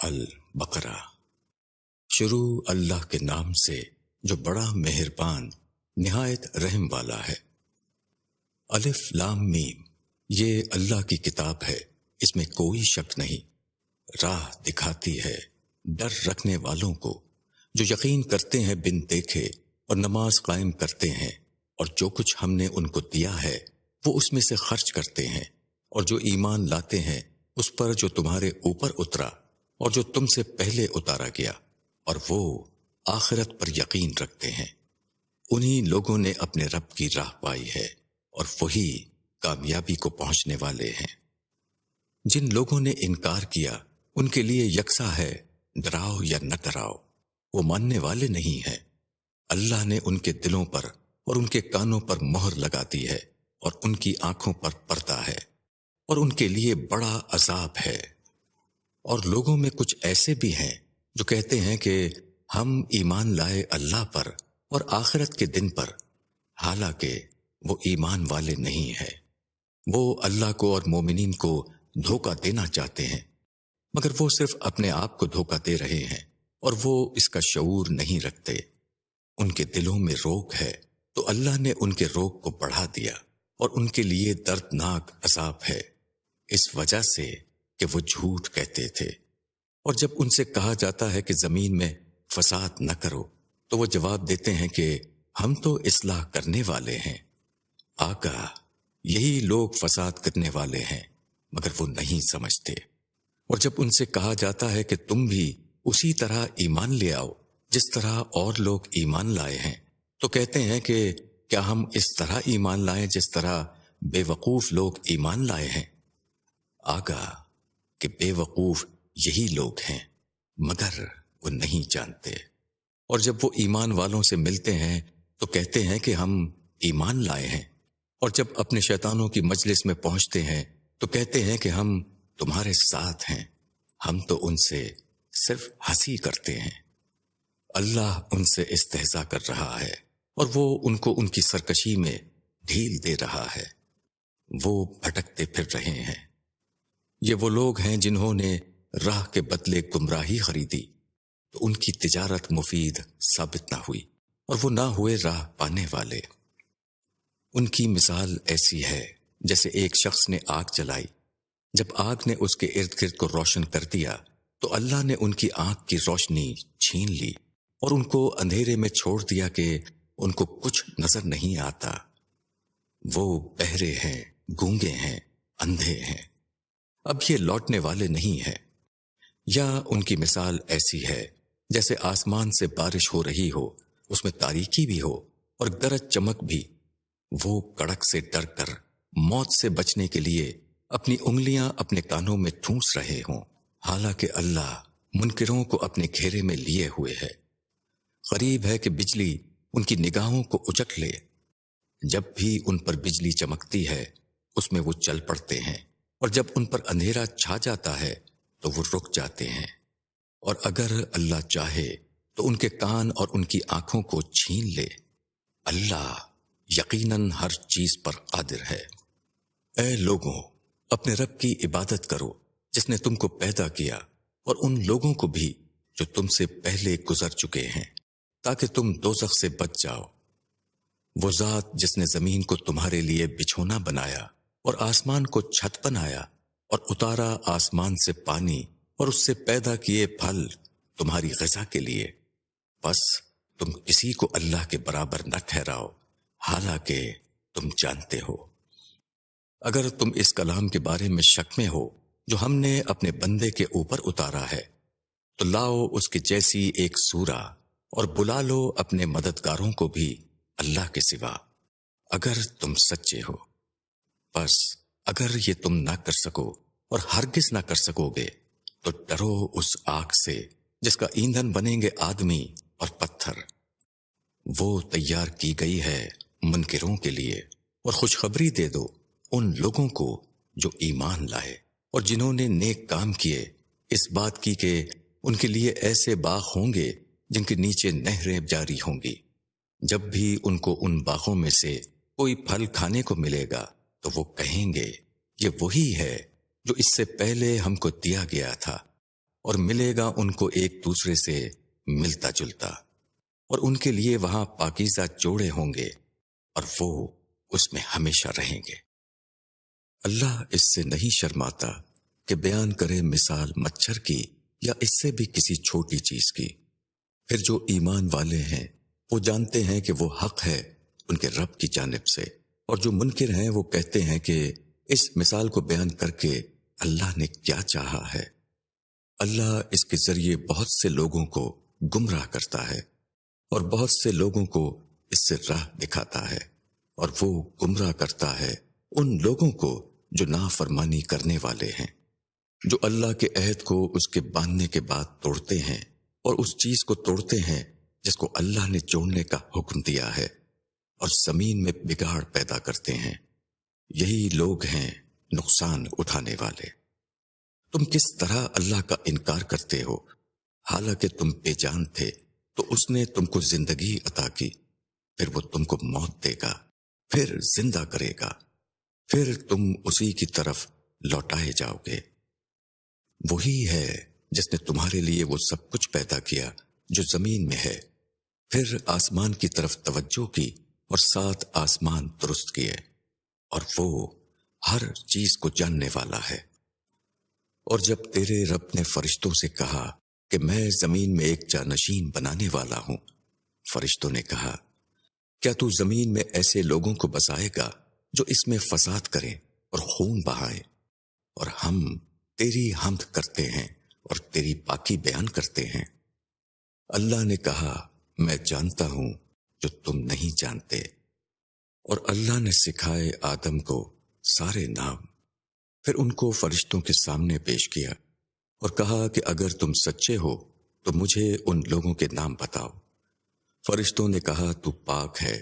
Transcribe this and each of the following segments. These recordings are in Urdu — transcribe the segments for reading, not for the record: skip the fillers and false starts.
البقرہ۔ شروع اللہ کے نام سے جو بڑا مہربان نہایت رحم والا ہے۔ الف لام میم، یہ اللہ کی کتاب ہے، اس میں کوئی شک نہیں۔ راہ دکھاتی ہے ڈر رکھنے والوں کو، جو یقین کرتے ہیں بن دیکھے اور نماز قائم کرتے ہیں، اور جو کچھ ہم نے ان کو دیا ہے وہ اس میں سے خرچ کرتے ہیں، اور جو ایمان لاتے ہیں اس پر جو تمہارے اوپر اترا اور جو تم سے پہلے اتارا گیا، اور وہ آخرت پر یقین رکھتے ہیں۔ انہی لوگوں نے اپنے رب کی راہ پائی ہے، اور وہی کامیابی کو پہنچنے والے ہیں۔ جن لوگوں نے انکار کیا ان کے لیے یکساں ہے، ڈراؤ یا نہ ڈراؤ، وہ ماننے والے نہیں ہیں۔ اللہ نے ان کے دلوں پر اور ان کے کانوں پر مہر لگا دی ہے، اور ان کی آنکھوں پر پردہ ہے، اور ان کے لیے بڑا عذاب ہے۔ اور لوگوں میں کچھ ایسے بھی ہیں جو کہتے ہیں کہ ہم ایمان لائے اللہ پر اور آخرت کے دن پر، حالانکہ وہ ایمان والے نہیں ہیں۔ وہ اللہ کو اور مومنین کو دھوکہ دینا چاہتے ہیں، مگر وہ صرف اپنے آپ کو دھوکہ دے رہے ہیں، اور وہ اس کا شعور نہیں رکھتے۔ ان کے دلوں میں روگ ہے تو اللہ نے ان کے روگ کو بڑھا دیا، اور ان کے لیے دردناک عذاب ہے، اس وجہ سے کہ وہ جھوٹ کہتے تھے۔ اور جب ان سے کہا جاتا ہے کہ زمین میں فساد نہ کرو، تو وہ جواب دیتے ہیں کہ ہم تو اصلاح کرنے والے ہیں۔ آگاہ، یہی لوگ فساد کرنے والے ہیں، مگر وہ نہیں سمجھتے۔ اور جب ان سے کہا جاتا ہے کہ تم بھی اسی طرح ایمان لے آؤ جس طرح اور لوگ ایمان لائے ہیں، تو کہتے ہیں کہ کیا ہم اس طرح ایمان لائیں جس طرح بے وقوف لوگ ایمان لائے ہیں؟ آگاہ کہ بے وقوف یہی لوگ ہیں، مگر وہ نہیں جانتے۔ اور جب وہ ایمان والوں سے ملتے ہیں تو کہتے ہیں کہ ہم ایمان لائے ہیں، اور جب اپنے شیطانوں کی مجلس میں پہنچتے ہیں تو کہتے ہیں کہ ہم تمہارے ساتھ ہیں، ہم تو ان سے صرف ہنسی کرتے ہیں۔ اللہ ان سے استہزاء کر رہا ہے، اور وہ ان کو ان کی سرکشی میں ڈھیل دے رہا ہے۔ وہ بھٹکتے پھر رہے ہیں۔ یہ وہ لوگ ہیں جنہوں نے راہ کے بدلے گمراہی خریدی، تو ان کی تجارت مفید ثابت نہ ہوئی، اور وہ نہ ہوئے راہ پانے والے۔ ان کی مثال ایسی ہے جیسے ایک شخص نے آگ جلائی، جب آگ نے اس کے ارد گرد کو روشن کر دیا تو اللہ نے ان کی آنکھ کی روشنی چھین لی، اور ان کو اندھیرے میں چھوڑ دیا کہ ان کو کچھ نظر نہیں آتا۔ وہ بہرے ہیں، گونگے ہیں، اندھے ہیں، اب یہ لوٹنے والے نہیں ہیں۔ یا ان کی مثال ایسی ہے جیسے آسمان سے بارش ہو رہی ہو، اس میں تاریکی بھی ہو اور گرج چمک بھی۔ وہ کڑک سے ڈر کر موت سے بچنے کے لیے اپنی انگلیاں اپنے کانوں میں ٹھونس رہے ہوں، حالانکہ اللہ منکروں کو اپنے گھیرے میں لیے ہوئے ہے۔ قریب ہے کہ بجلی ان کی نگاہوں کو اچک لے۔ جب بھی ان پر بجلی چمکتی ہے اس میں وہ چل پڑتے ہیں، اور جب ان پر اندھیرا چھا جاتا ہے تو وہ رک جاتے ہیں۔ اور اگر اللہ چاہے تو ان کے کان اور ان کی آنکھوں کو چھین لے۔ اللہ یقیناً ہر چیز پر قادر ہے۔ اے لوگوں، اپنے رب کی عبادت کرو جس نے تم کو پیدا کیا، اور ان لوگوں کو بھی جو تم سے پہلے گزر چکے ہیں، تاکہ تم دوزخ سے بچ جاؤ۔ وہ ذات جس نے زمین کو تمہارے لیے بچھونا بنایا اور آسمان کو چھت بنایا، اور اتارا آسمان سے پانی اور اس سے پیدا کیے پھل تمہاری غذا کے لیے، بس تم کسی کو اللہ کے برابر نہ ٹھہراؤ، حالانکہ تم جانتے ہو۔ اگر تم اس کلام کے بارے میں شک میں ہو جو ہم نے اپنے بندے کے اوپر اتارا ہے، تو لاؤ اس کے جیسی ایک سورہ اور بلا لو اپنے مددگاروں کو بھی اللہ کے سوا، اگر تم سچے ہو۔ بس اگر یہ تم نہ کر سکو اور ہرگز نہ کر سکو گے تو ڈرو اس آگ سے جس کا ایندھن بنیں گے آدمی اور پتھر۔ وہ تیار کی گئی ہے منکروں کے لیے، اور خوشخبری دے دو ان لوگوں کو جو ایمان لائے اور جنہوں نے نیک کام کیے، اس بات کی کہ ان کے لیے ایسے باغ ہوں گے جن کے نیچے نہریں جاری ہوں گی۔ جب بھی ان کو ان باغوں میں سے کوئی پھل کھانے کو ملے گا تو وہ کہیں گے یہ وہی ہے جو اس سے پہلے ہم کو دیا گیا تھا، اور ملے گا ان کو ایک دوسرے سے ملتا جلتا، اور ان کے لیے وہاں پاکیزہ جوڑے ہوں گے اور وہ اس میں ہمیشہ رہیں گے۔ اللہ اس سے نہیں شرماتا کہ بیان کرے مثال مچھر کی یا اس سے بھی کسی چھوٹی چیز کی۔ پھر جو ایمان والے ہیں وہ جانتے ہیں کہ وہ حق ہے ان کے رب کی جانب سے، اور جو منکر ہیں وہ کہتے ہیں کہ اس مثال کو بیان کر کے اللہ نے کیا چاہا ہے۔ اللہ اس کے ذریعے بہت سے لوگوں کو گمراہ کرتا ہے اور بہت سے لوگوں کو اس سے راہ دکھاتا ہے، اور وہ گمراہ کرتا ہے ان لوگوں کو جو نافرمانی کرنے والے ہیں، جو اللہ کے عہد کو اس کے باندھنے کے بعد توڑتے ہیں اور اس چیز کو توڑتے ہیں جس کو اللہ نے جوڑنے کا حکم دیا ہے، اور زمین میں بگاڑ پیدا کرتے ہیں۔ یہی لوگ ہیں نقصان اٹھانے والے۔ تم کس طرح اللہ کا انکار کرتے ہو؟ حالانکہ تم بے جان تھے تو اس نے تم کو زندگی عطا کی، پھر وہ تم کو موت دے گا، پھر زندہ کرے گا، پھر تم اسی کی طرف لوٹائے جاؤ گے۔ وہی ہے جس نے تمہارے لیے وہ سب کچھ پیدا کیا جو زمین میں ہے، پھر آسمان کی طرف توجہ کی اور 7 آسمان درست کیے، اور وہ ہر چیز کو جاننے والا ہے۔ اور جب تیرے رب نے فرشتوں سے کہا کہ میں زمین میں ایک جانشین بنانے والا ہوں، فرشتوں نے کہا کیا تو زمین میں ایسے لوگوں کو بسائے گا جو اس میں فساد کریں اور خون بہائیں؟ اور ہم تیری حمد کرتے ہیں اور تیری پاکی بیان کرتے ہیں۔ اللہ نے کہا میں جانتا ہوں جو تم نہیں جانتے، اور اللہ نے سکھائے آدم کو سارے نام، پھر ان کو فرشتوں کے سامنے پیش کیا اور کہا کہ اگر تم سچے ہو تو مجھے ان لوگوں کے نام بتاؤ۔ فرشتوں نے کہا تو پاک ہے،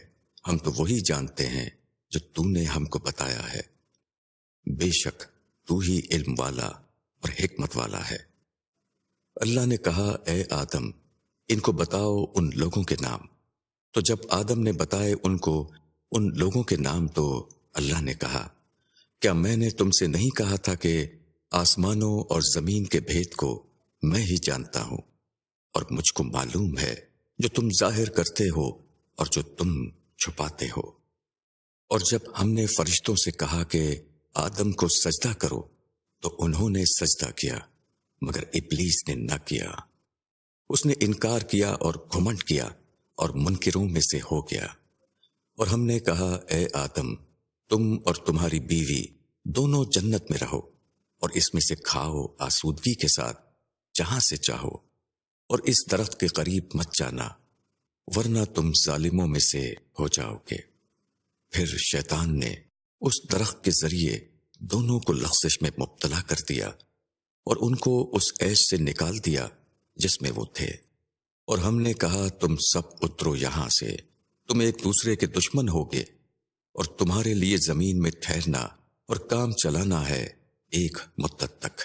ہم تو وہی جانتے ہیں جو تو نے ہم کو بتایا ہے، بے شک تو ہی علم والا اور حکمت والا ہے۔ اللہ نے کہا اے آدم ان کو بتاؤ ان لوگوں کے نام۔ تو جب آدم نے بتائے ان کو ان لوگوں کے نام تو اللہ نے کہا کیا میں نے تم سے نہیں کہا تھا کہ آسمانوں اور زمین کے بھید کو میں ہی جانتا ہوں، اور مجھ کو معلوم ہے جو تم ظاہر کرتے ہو اور جو تم چھپاتے ہو۔ اور جب ہم نے فرشتوں سے کہا کہ آدم کو سجدہ کرو تو انہوں نے سجدہ کیا، مگر ابلیس نے نہ کیا۔ اس نے انکار کیا اور گھمنڈ کیا اور منکروں میں سے ہو گیا۔ اور ہم نے کہا اے آدم تم اور تمہاری بیوی دونوں جنت میں رہو اور اس میں سے کھاؤ آسودگی کے ساتھ جہاں سے چاہو، اور اس درخت کے قریب مت جانا ورنہ تم ظالموں میں سے ہو جاؤ گے۔ پھر شیطان نے اس درخت کے ذریعے دونوں کو لغزش میں مبتلا کر دیا اور ان کو اس عیش سے نکال دیا جس میں وہ تھے، اور ہم نے کہا تم سب اترو یہاں سے، تم ایک دوسرے کے دشمن ہوگے، اور تمہارے لیے زمین میں ٹھہرنا اور کام چلانا ہے ایک مدت تک۔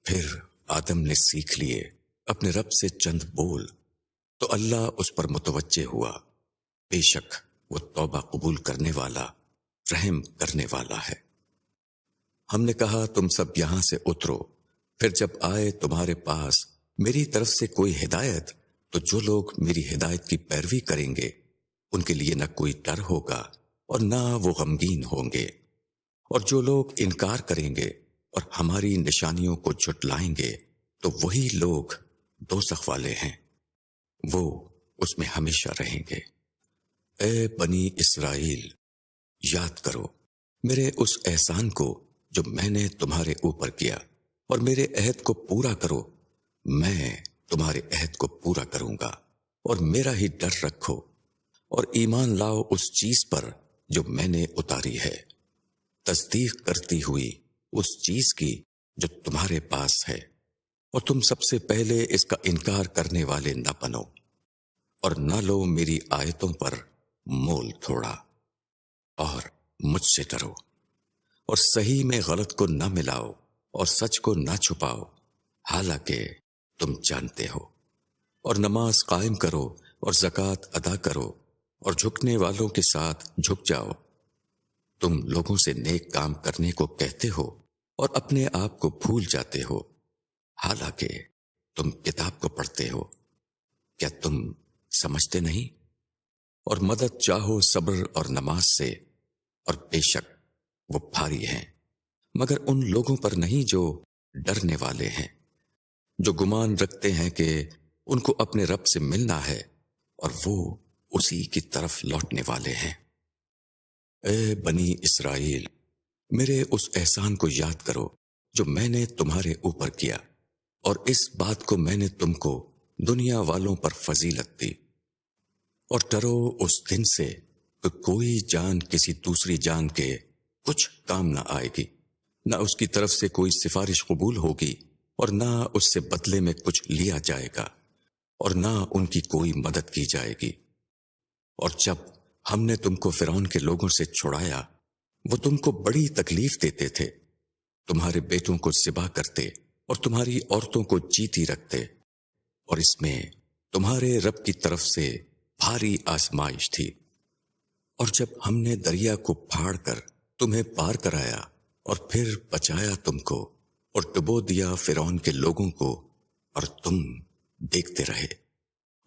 پھر آدم نے سیکھ لیے اپنے رب سے چند بول، تو اللہ اس پر متوجہ ہوا، بے شک وہ توبہ قبول کرنے والا رحم کرنے والا ہے۔ ہم نے کہا تم سب یہاں سے اترو، پھر جب آئے تمہارے پاس میری طرف سے کوئی ہدایت تو جو لوگ میری ہدایت کی پیروی کریں گے ان کے لیے نہ کوئی ڈر ہوگا اور نہ وہ غمگین ہوں گے، اور جو لوگ انکار کریں گے اور ہماری نشانیوں کو جھٹلائیں گے تو وہی لوگ دوزخ والے ہیں، وہ اس میں ہمیشہ رہیں گے۔ اے بنی اسرائیل یاد کرو میرے اس احسان کو جو میں نے تمہارے اوپر کیا، اور میرے عہد کو پورا کرو، میں تمہارے عہد کو پورا کروں گا، اور میرا ہی ڈر رکھو، اور ایمان لاؤ اس چیز پر جو میں نے اتاری ہے، تصدیق کرتی ہوئی اس چیز کی جو تمہارے پاس ہے، اور تم سب سے پہلے اس کا انکار کرنے والے نہ بنو، اور نہ لو میری آیتوں پر مول تھوڑا، اور مجھ سے ڈرو، اور صحیح میں غلط کو نہ ملاؤ اور سچ کو نہ چھپاؤ، حالانکہ تم جانتے ہو، اور نماز قائم کرو اور زکوٰۃ ادا کرو اور جھکنے والوں کے ساتھ جھک جاؤ۔ تم لوگوں سے نیک کام کرنے کو کہتے ہو اور اپنے آپ کو بھول جاتے ہو۔ حالانکہ تم کتاب کو پڑھتے ہو، کیا تم سمجھتے نہیں؟ اور مدد چاہو صبر اور نماز سے، اور بے شک وہ بھاری ہیں، مگر ان لوگوں پر نہیں جو ڈرنے والے ہیں، جو گمان رکھتے ہیں کہ ان کو اپنے رب سے ملنا ہے اور وہ اسی کی طرف لوٹنے والے ہیں۔ اے بنی اسرائیل، میرے اس احسان کو یاد کرو جو میں نے تمہارے اوپر کیا، اور اس بات کو میں نے تم کو دنیا والوں پر فضیلت دی، اور ڈرو اس دن سے کہ کوئی جان کسی دوسری جان کے کچھ کام نہ آئے گی، نہ اس کی طرف سے کوئی سفارش قبول ہوگی، اور نہ اس سے بدلے میں کچھ لیا جائے گا، اور نہ ان کی کوئی مدد کی جائے گی۔ اور جب ہم نے تم کو فرعون کے لوگوں سے چھڑایا، وہ تم کو بڑی تکلیف دیتے تھے، تمہارے بیٹوں کو ذبح کرتے اور تمہاری عورتوں کو جیتی رکھتے، اور اس میں تمہارے رب کی طرف سے بھاری آزمائش تھی۔ اور جب ہم نے دریا کو پھاڑ کر تمہیں پار کرایا اور پھر بچایا تم کو اور ڈبو دیا فرعون کے لوگوں کو، اور تم دیکھتے رہے۔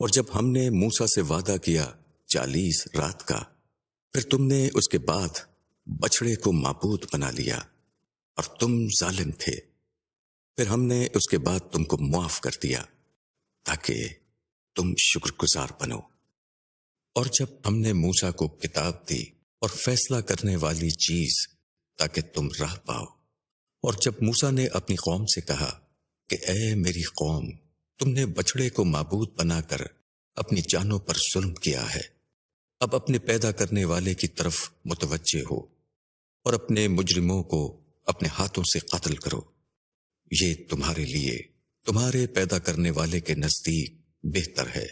اور جب ہم نے موسیٰ سے وعدہ کیا 40 رات کا، پھر تم نے اس کے بعد بچڑے کو معبود بنا لیا اور تم ظالم تھے، پھر ہم نے اس کے بعد تم کو معاف کر دیا تاکہ تم شکر گزار بنو۔ اور جب ہم نے موسیٰ کو کتاب دی اور فیصلہ کرنے والی چیز تاکہ تم راہ پاؤ، اور جب موسیٰ نے اپنی قوم سے کہا کہ اے میری قوم، تم نے بچڑے کو معبود بنا کر اپنی جانوں پر ظلم کیا ہے، اب اپنے پیدا کرنے والے کی طرف متوجہ ہو اور اپنے مجرموں کو اپنے ہاتھوں سے قتل کرو، یہ تمہارے لیے تمہارے پیدا کرنے والے کے نزدیک بہتر ہے،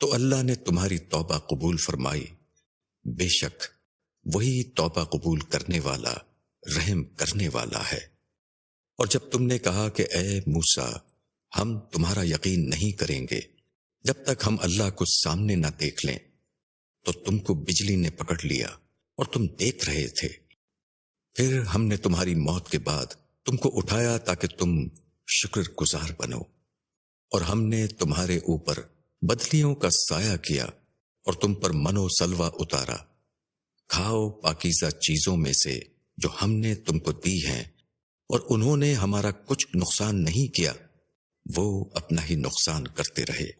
تو اللہ نے تمہاری توبہ قبول فرمائی، بے شک وہی توبہ قبول کرنے والا رحم کرنے والا ہے۔ اور جب تم نے کہا کہ اے موسیٰ، ہم تمہارا یقین نہیں کریں گے جب تک ہم اللہ کو سامنے نہ دیکھ لیں، تو تم کو بجلی نے پکڑ لیا اور تم دیکھ رہے تھے، پھر ہم نے تمہاری موت کے بعد تم کو اٹھایا تاکہ تم شکر گزار بنو، اور ہم نے تمہارے اوپر بدلیوں کا سایہ کیا اور تم پر من و سلوہ اتارا، کھاؤ پاکیزہ چیزوں میں سے جو ہم نے تم کو دی ہیں، اور انہوں نے ہمارا کچھ نقصان نہیں کیا، وہ اپنا ہی نقصان کرتے رہے۔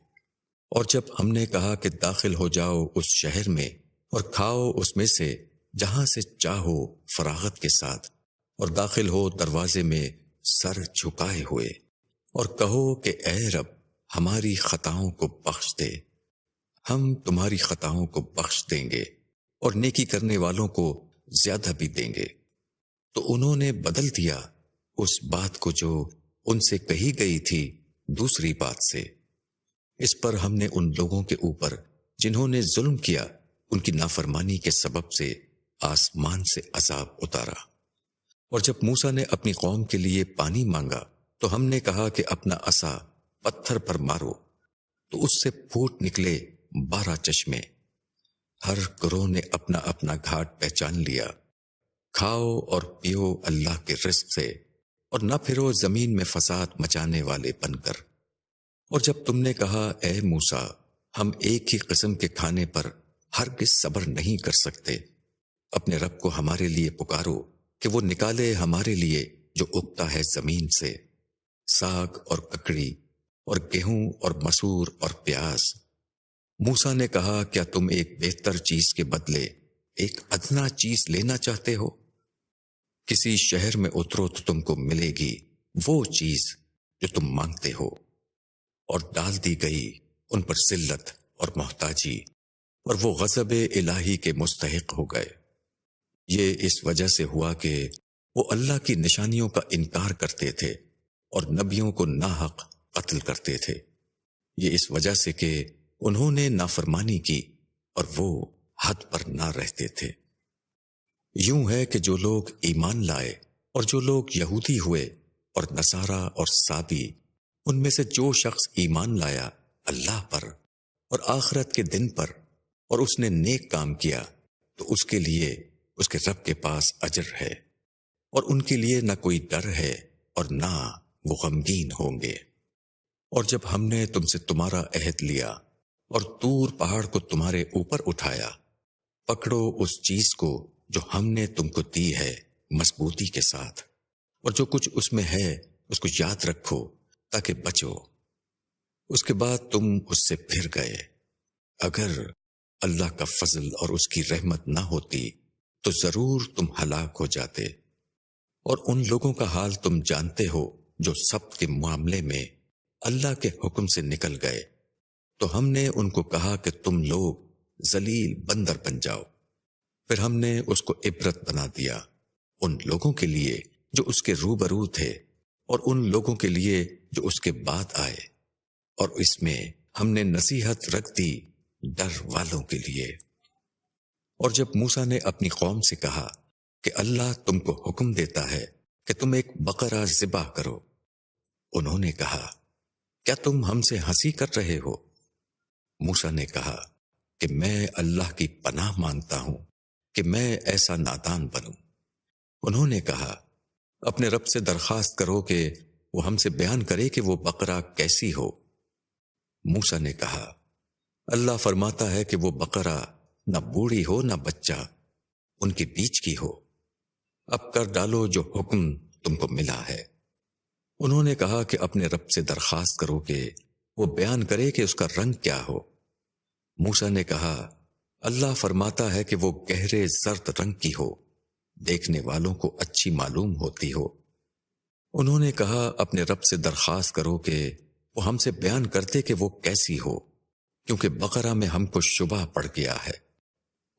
اور جب ہم نے کہا کہ داخل ہو جاؤ اس شہر میں اور کھاؤ اس میں سے جہاں سے چاہو فراغت کے ساتھ، اور داخل ہو دروازے میں سر جھکائے ہوئے، اور کہو کہ اے رب ہماری خطاؤں کو بخش دے، ہم تمہاری خطاؤں کو بخش دیں گے اور نیکی کرنے والوں کو زیادہ بھی دیں گے، تو انہوں نے بدل دیا اس بات کو جو ان سے کہی گئی تھی دوسری بات سے۔ اس پر ہم نے ان لوگوں کے اوپر جنہوں نے ظلم کیا ان کی نافرمانی کے سبب سے آسمان سے عذاب اتارا۔ اور جب موسیٰ نے اپنی قوم کے لیے پانی مانگا تو ہم نے کہا کہ اپنا عصا پتھر پر مارو، تو اس سے پھوٹ نکلے 12 چشمے، ہر گروہ نے اپنا اپنا گھاٹ پہچان لیا، کھاؤ اور پیو اللہ کے رزق سے، اور نہ پھرو زمین میں فساد مچانے والے بن کر۔ اور جب تم نے کہا اے موسیٰ، ہم ایک ہی قسم کے کھانے پر ہرگز صبر نہیں کر سکتے، اپنے رب کو ہمارے لیے پکارو کہ وہ نکالے ہمارے لیے جو اگتا ہے زمین سے، ساگ اور ککڑی اور گیہوں اور مسور اور پیاز۔ موسیٰ نے کہا کیا تم ایک بہتر چیز کے بدلے ایک ادنا چیز لینا چاہتے ہو؟ کسی شہر میں اترو تو تم کو ملے گی وہ چیز جو تم مانگتے ہو، اور ڈال دی گئی ان پر ذلت اور محتاجی، اور وہ غضب الہی کے مستحق ہو گئے۔ یہ اس وجہ سے ہوا کہ وہ اللہ کی نشانیوں کا انکار کرتے تھے اور نبیوں کو ناحق قتل کرتے تھے، یہ اس وجہ سے کہ انہوں نے نافرمانی کی اور وہ حد پر نہ رہتے تھے۔ یوں ہے کہ جو لوگ ایمان لائے اور جو لوگ یہودی ہوئے اور نصارہ اور سابی، ان میں سے جو شخص ایمان لایا اللہ پر اور آخرت کے دن پر اور اس نے نیک کام کیا، تو اس کے لیے اس کے رب کے پاس اجر ہے، اور ان کے لیے نہ کوئی ڈر ہے اور نہ وہ غمگین ہوں گے۔ اور جب ہم نے تم سے تمہارا عہد لیا اور طور پہاڑ کو تمہارے اوپر اٹھایا، پکڑو اس چیز کو جو ہم نے تم کو دی ہے مضبوطی کے ساتھ، اور جو کچھ اس میں ہے اس کو یاد رکھو تاکہ بچو۔ اس کے بعد تم اس سے پھر گئے۔ اگر اللہ کا فضل اور اس کی رحمت نہ ہوتی تو ضرور تم ہلاک ہو جاتے۔ اور ان لوگوں کا حال تم جانتے ہو جو سبت کے معاملے میں اللہ کے حکم سے نکل گئے، تو ہم نے ان کو کہا کہ تم لوگ ذلیل بندر بن جاؤ۔ پھر ہم نے اس کو عبرت بنا دیا ان لوگوں کے لیے جو اس کے روبرو تھے اور ان لوگوں کے لیے جو اس کے بعد آئے، اور اس میں ہم نے نصیحت رکھ دی ڈر والوں کے لیے۔ اور جب موسیٰ نے اپنی قوم سے کہا کہ اللہ تم کو حکم دیتا ہے کہ تم ایک بقرہ ذبح کرو، انہوں نے کہا کیا تم ہم سے ہنسی کر رہے ہو؟ موسیٰ نے کہا کہ میں اللہ کی پناہ مانگتا ہوں کہ میں ایسا نادان بنوں۔ انہوں نے کہا اپنے رب سے درخواست کرو کہ وہ ہم سے بیان کرے کہ وہ بقرہ کیسی ہو۔ موسیٰ نے کہا اللہ فرماتا ہے کہ وہ بقرہ نہ بوڑھی ہو نہ بچہ، ان کے بیچ کی ہو۔ اب کر ڈالو جو حکم تم کو ملا ہے۔ انہوں نے کہا کہ اپنے رب سے درخواست کرو کہ وہ بیان کرے کہ اس کا رنگ کیا ہو۔ موسیٰ نے کہا اللہ فرماتا ہے کہ وہ گہرے زرد رنگ کی ہو، دیکھنے والوں کو اچھی معلوم ہوتی ہو۔ انہوں نے کہا اپنے رب سے درخواست کرو کہ وہ ہم سے بیان کرتے کہ وہ کیسی ہو، کیونکہ بقرہ میں ہم کو شبہ پڑ گیا ہے،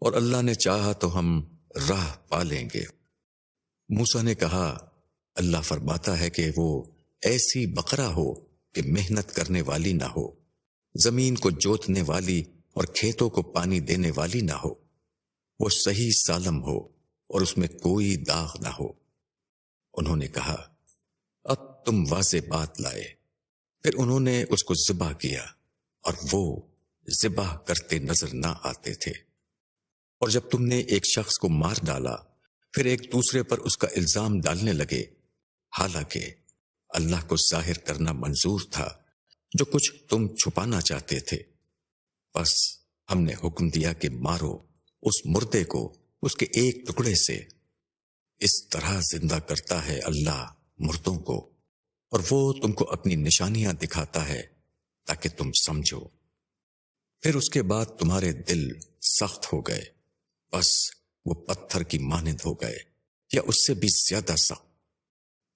اور اللہ نے چاہا تو ہم راہ پا لیں گے۔ موسیٰ نے کہا اللہ فرماتا ہے کہ وہ ایسی بقرہ ہو کہ محنت کرنے والی نہ ہو، زمین کو جوتنے والی اور کھیتوں کو پانی دینے والی نہ ہو، وہ صحیح سالم ہو اور اس میں کوئی داغ نہ ہو۔ انہوں نے کہا اب تم واضح بات لائے۔ پھر انہوں نے اس کو ذبح کیا، اور وہ ذبح کرتے نظر نہ آتے تھے۔ اور جب تم نے ایک شخص کو مار ڈالا، پھر ایک دوسرے پر اس کا الزام ڈالنے لگے، حالانکہ اللہ کو ظاہر کرنا منظور تھا جو کچھ تم چھپانا چاہتے تھے۔ بس ہم نے حکم دیا کہ مارو اس مردے کو اس کے ایک ٹکڑے سے۔ اس طرح زندہ کرتا ہے اللہ مردوں کو، اور وہ تم کو اپنی نشانیاں دکھاتا ہے تاکہ تم سمجھو۔ پھر اس کے بعد تمہارے دل سخت ہو گئے، بس وہ پتھر کی مانند ہو گئے یا اس سے بھی زیادہ سخت۔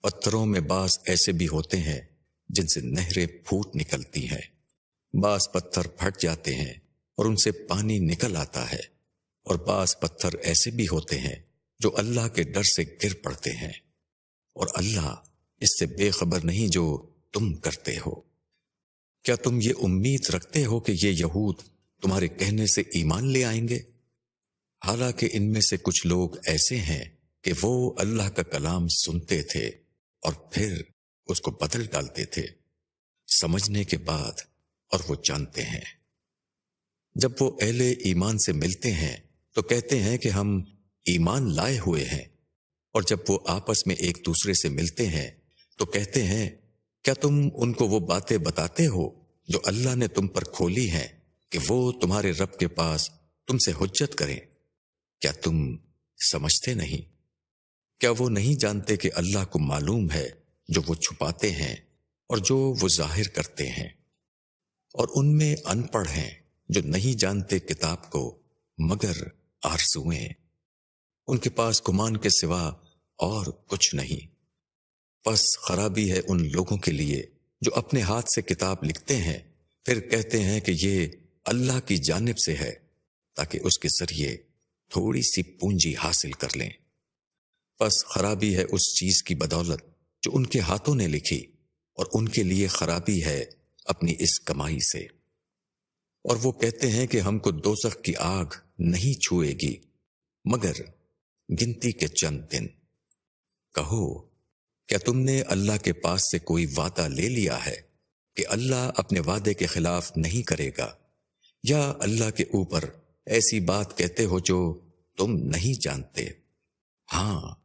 پتھروں میں بعض ایسے بھی ہوتے ہیں جن سے نہریں پھوٹ نکلتی ہیں، بعض پتھر پھٹ جاتے ہیں اور ان سے پانی نکل آتا ہے، اور بعض پتھر ایسے بھی ہوتے ہیں جو اللہ کے ڈر سے گر پڑتے ہیں، اور اللہ اس سے بے خبر نہیں جو تم کرتے ہو۔ کیا تم یہ امید رکھتے ہو کہ یہ یہود تمہارے کہنے سے ایمان لے آئیں گے؟ حالانکہ ان میں سے کچھ لوگ ایسے ہیں کہ وہ اللہ کا کلام سنتے تھے اور پھر اس کو بدل ڈالتے تھے سمجھنے کے بعد، اور وہ جانتے ہیں۔ جب وہ اہل ایمان سے ملتے ہیں تو کہتے ہیں کہ ہم ایمان لائے ہوئے ہیں، اور جب وہ آپس میں ایک دوسرے سے ملتے ہیں تو کہتے ہیں کیا تم ان کو وہ باتیں بتاتے ہو جو اللہ نے تم پر کھولی ہیں کہ وہ تمہارے رب کے پاس تم سے حجت کریں؟ کیا تم سمجھتے نہیں؟ کیا وہ نہیں جانتے کہ اللہ کو معلوم ہے جو وہ چھپاتے ہیں اور جو وہ ظاہر کرتے ہیں؟ اور ان میں ان پڑھ ہیں جو نہیں جانتے کتاب کو مگر آرزوئیں، ان کے پاس گمان کے سوا اور کچھ نہیں۔ بس خرابی ہے ان لوگوں کے لیے جو اپنے ہاتھ سے کتاب لکھتے ہیں، پھر کہتے ہیں کہ یہ اللہ کی جانب سے ہے تاکہ اس کے ذریعے تھوڑی سی پونجی حاصل کر لیں۔ بس خرابی ہے اس چیز کی بدولت جو ان کے ہاتھوں نے لکھی، اور ان کے لیے خرابی ہے اپنی اس کمائی سے۔ اور وہ کہتے ہیں کہ ہم کو دوزخ کی آگ نہیں چھوئے گی مگر گنتی کے چند دن۔ کہو کیا تم نے اللہ کے پاس سے کوئی وعدہ لے لیا ہے کہ اللہ اپنے وعدے کے خلاف نہیں کرے گا، یا اللہ کے اوپر ایسی بات کہتے ہو جو تم نہیں جانتے؟ ہاں،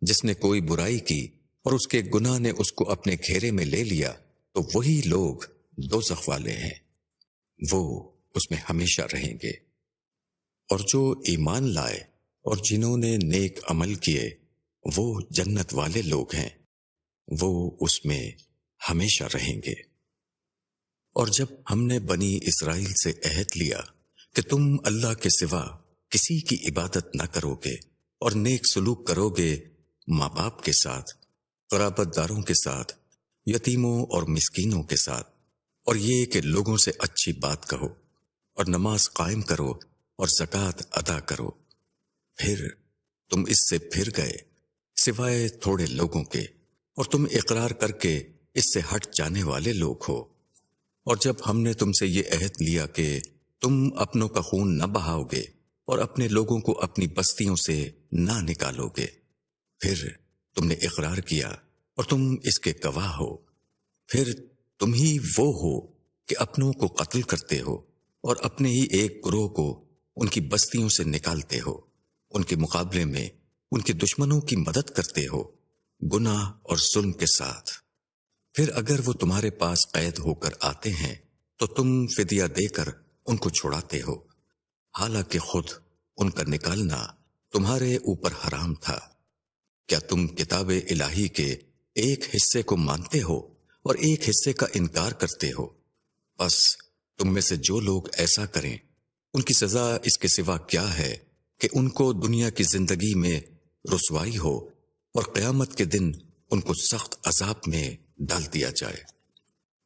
جس نے کوئی برائی کی اور اس کے گناہ نے اس کو اپنے گھیرے میں لے لیا تو وہی لوگ دوزخ والے ہیں، وہ اس میں ہمیشہ رہیں گے۔ اور جو ایمان لائے اور جنہوں نے نیک عمل کیے وہ جنت والے لوگ ہیں، وہ اس میں ہمیشہ رہیں گے۔ اور جب ہم نے بنی اسرائیل سے عہد لیا کہ تم اللہ کے سوا کسی کی عبادت نہ کرو گے اور نیک سلوک کرو گے ماں باپ کے ساتھ، قرابت داروں کے ساتھ، یتیموں اور مسکینوں کے ساتھ، اور یہ کہ لوگوں سے اچھی بات کہو اور نماز قائم کرو اور زکوٰۃ ادا کرو، پھر تم اس سے پھر گئے سوائے تھوڑے لوگوں کے، اور تم اقرار کر کے اس سے ہٹ جانے والے لوگ ہو۔ اور جب ہم نے تم سے یہ عہد لیا کہ تم اپنوں کا خون نہ بہاؤ گے اور اپنے لوگوں کو اپنی بستیوں سے نہ نکالو گے، پھر تم نے اقرار کیا اور تم اس کے گواہ ہو، پھر تم ہی وہ ہو کہ اپنوں کو قتل کرتے ہو اور اپنے ہی ایک گروہ کو ان کی بستیوں سے نکالتے ہو، ان کے مقابلے میں ان کے دشمنوں کی مدد کرتے ہو گناہ اور ظلم کے ساتھ۔ پھر اگر وہ تمہارے پاس قید ہو کر آتے ہیں تو تم فدیہ دے کر ان کو چھڑاتے ہو، حالانکہ خود ان کا نکالنا تمہارے اوپر حرام تھا۔ کیا تم کتاب الہی کے ایک حصے کو مانتے ہو اور ایک حصے کا انکار کرتے ہو؟ بس تم میں سے جو لوگ ایسا کریں ان کی سزا اس کے سوا کیا ہے کہ ان کو دنیا کی زندگی میں رسوائی ہو اور قیامت کے دن ان کو سخت عذاب میں ڈال دیا جائے۔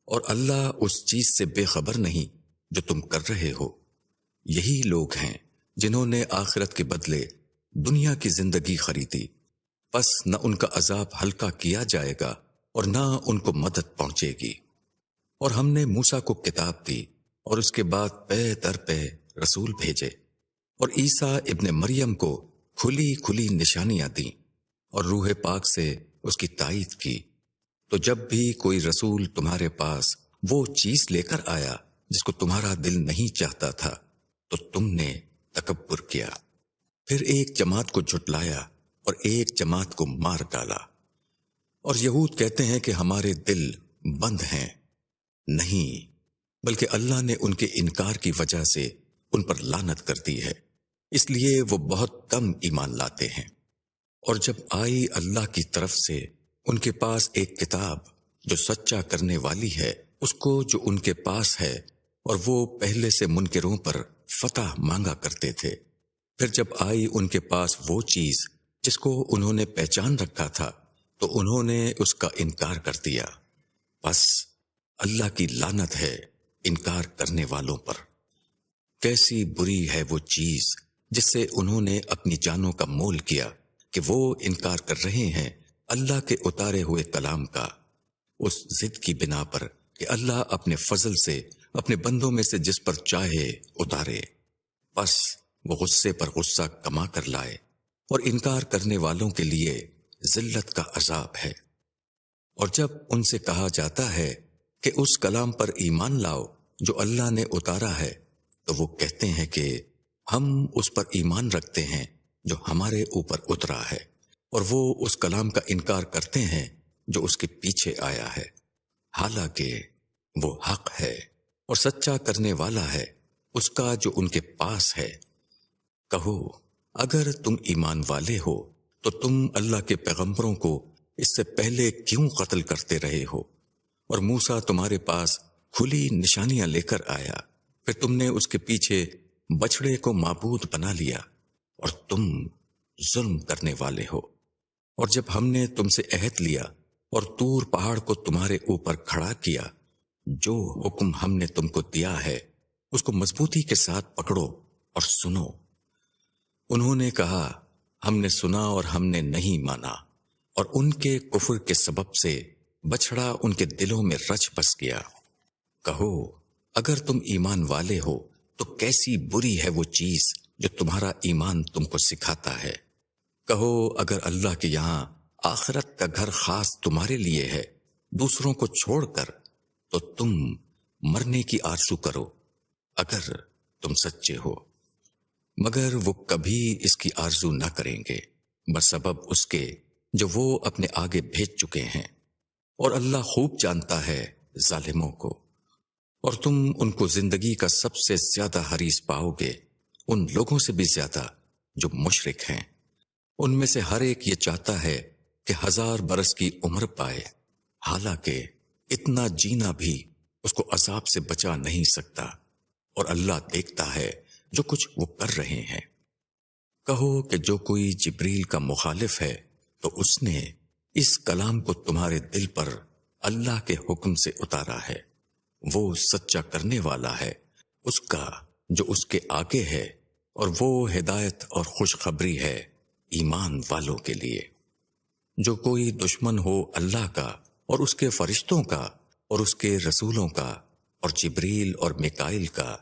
اور اللہ اس چیز سے بے خبر نہیں جو تم کر رہے ہو۔ یہی لوگ ہیں جنہوں نے آخرت کے بدلے دنیا کی زندگی خریدی، پس نہ ان کا عذاب ہلکا کیا جائے گا اور نہ ان کو مدد پہنچے گی۔ اور ہم نے موسیٰ کو کتاب دی اور اس کے بعد پے در پے رسول بھیجے، اور عیسیٰ ابن مریم کو کھلی کھلی نشانیاں دیں اور روح پاک سے اس کی تائید کی۔ تو جب بھی کوئی رسول تمہارے پاس وہ چیز لے کر آیا جس کو تمہارا دل نہیں چاہتا تھا تو تم نے تکبر کیا، پھر ایک جماعت کو جھٹلایا اور ایک جماعت کو مار ڈالا۔ اور یہود کہتے ہیں کہ ہمارے دل بند ہیں، نہیں بلکہ اللہ نے ان کے انکار کی وجہ سے ان پر لعنت کر دی ہے، اس لیے وہ بہت کم ایمان لاتے ہیں۔ اور جب آئی اللہ کی طرف سے ان کے پاس ایک کتاب جو سچا کرنے والی ہے اس کو جو ان کے پاس ہے، اور وہ پہلے سے منکروں پر فتح مانگا کرتے تھے، پھر جب آئی ان کے پاس وہ چیز جس کو انہوں نے پہچان رکھا تھا تو انہوں نے اس کا انکار کر دیا، بس اللہ کی لعنت ہے انکار کرنے والوں پر۔ کیسی بری ہے وہ چیز جس سے انہوں نے اپنی جانوں کا مول کیا کہ وہ انکار کر رہے ہیں اللہ کے اتارے ہوئے کلام کا، اس ضد کی بنا پر کہ اللہ اپنے فضل سے اپنے بندوں میں سے جس پر چاہے اتارے، بس وہ غصے پر غصہ کما کر لائے، اور انکار کرنے والوں کے لیے ذلت کا عذاب ہے۔ اور جب ان سے کہا جاتا ہے کہ اس کلام پر ایمان لاؤ جو اللہ نے اتارا ہے، تو وہ کہتے ہیں کہ ہم اس پر ایمان رکھتے ہیں جو ہمارے اوپر اترا ہے، اور وہ اس کلام کا انکار کرتے ہیں جو اس کے پیچھے آیا ہے، حالانکہ وہ حق ہے اور سچا کرنے والا ہے اس کا جو ان کے پاس ہے۔ کہو اگر تم ایمان والے ہو تو تم اللہ کے پیغمبروں کو اس سے پہلے کیوں قتل کرتے رہے ہو؟ اور موسیٰ تمہارے پاس کھلی نشانیاں لے کر آیا، پھر تم نے اس کے پیچھے بچڑے کو معبود بنا لیا، اور تم ظلم کرنے والے ہو۔ اور جب ہم نے تم سے عہد لیا اور طور پہاڑ کو تمہارے اوپر کھڑا کیا، جو حکم ہم نے تم کو دیا ہے اس کو مضبوطی کے ساتھ پکڑو اور سنو۔ انہوں نے کہا ہم نے سنا اور ہم نے نہیں مانا، اور ان کے کفر کے سبب سے بچھڑا ان کے دلوں میں رچ بس گیا۔ کہو اگر تم ایمان والے ہو تو کیسی بری ہے وہ چیز جو تمہارا ایمان تم کو سکھاتا ہے۔ کہو اگر اللہ کے یہاں آخرت کا گھر خاص تمہارے لیے ہے دوسروں کو چھوڑ کر، تو تم مرنے کی آرزو کرو اگر تم سچے ہو، مگر وہ کبھی اس کی آرزو نہ کریں گے بسبب اس کے جو وہ اپنے آگے بھیج چکے ہیں، اور اللہ خوب جانتا ہے ظالموں کو۔ اور تم ان کو زندگی کا سب سے زیادہ حریص پاؤ گے، ان لوگوں سے بھی زیادہ جو مشرک ہیں۔ ان میں سے ہر ایک یہ چاہتا ہے کہ 1000 برس کی عمر پائے، حالانکہ اتنا جینا بھی اس کو عذاب سے بچا نہیں سکتا، اور اللہ دیکھتا ہے جو کچھ وہ کر رہے ہیں۔ کہو کہ جو کوئی جبریل کا مخالف ہے تو اس نے اس کلام کو تمہارے دل پر اللہ کے حکم سے اتارا ہے، وہ سچا کرنے والا ہے اس کا جو اس کے آگے ہے، اور وہ ہدایت اور خوشخبری ہے ایمان والوں کے لیے۔ جو کوئی دشمن ہو اللہ کا اور اس کے فرشتوں کا اور اس کے رسولوں کا اور جبریل اور میکائیل کا،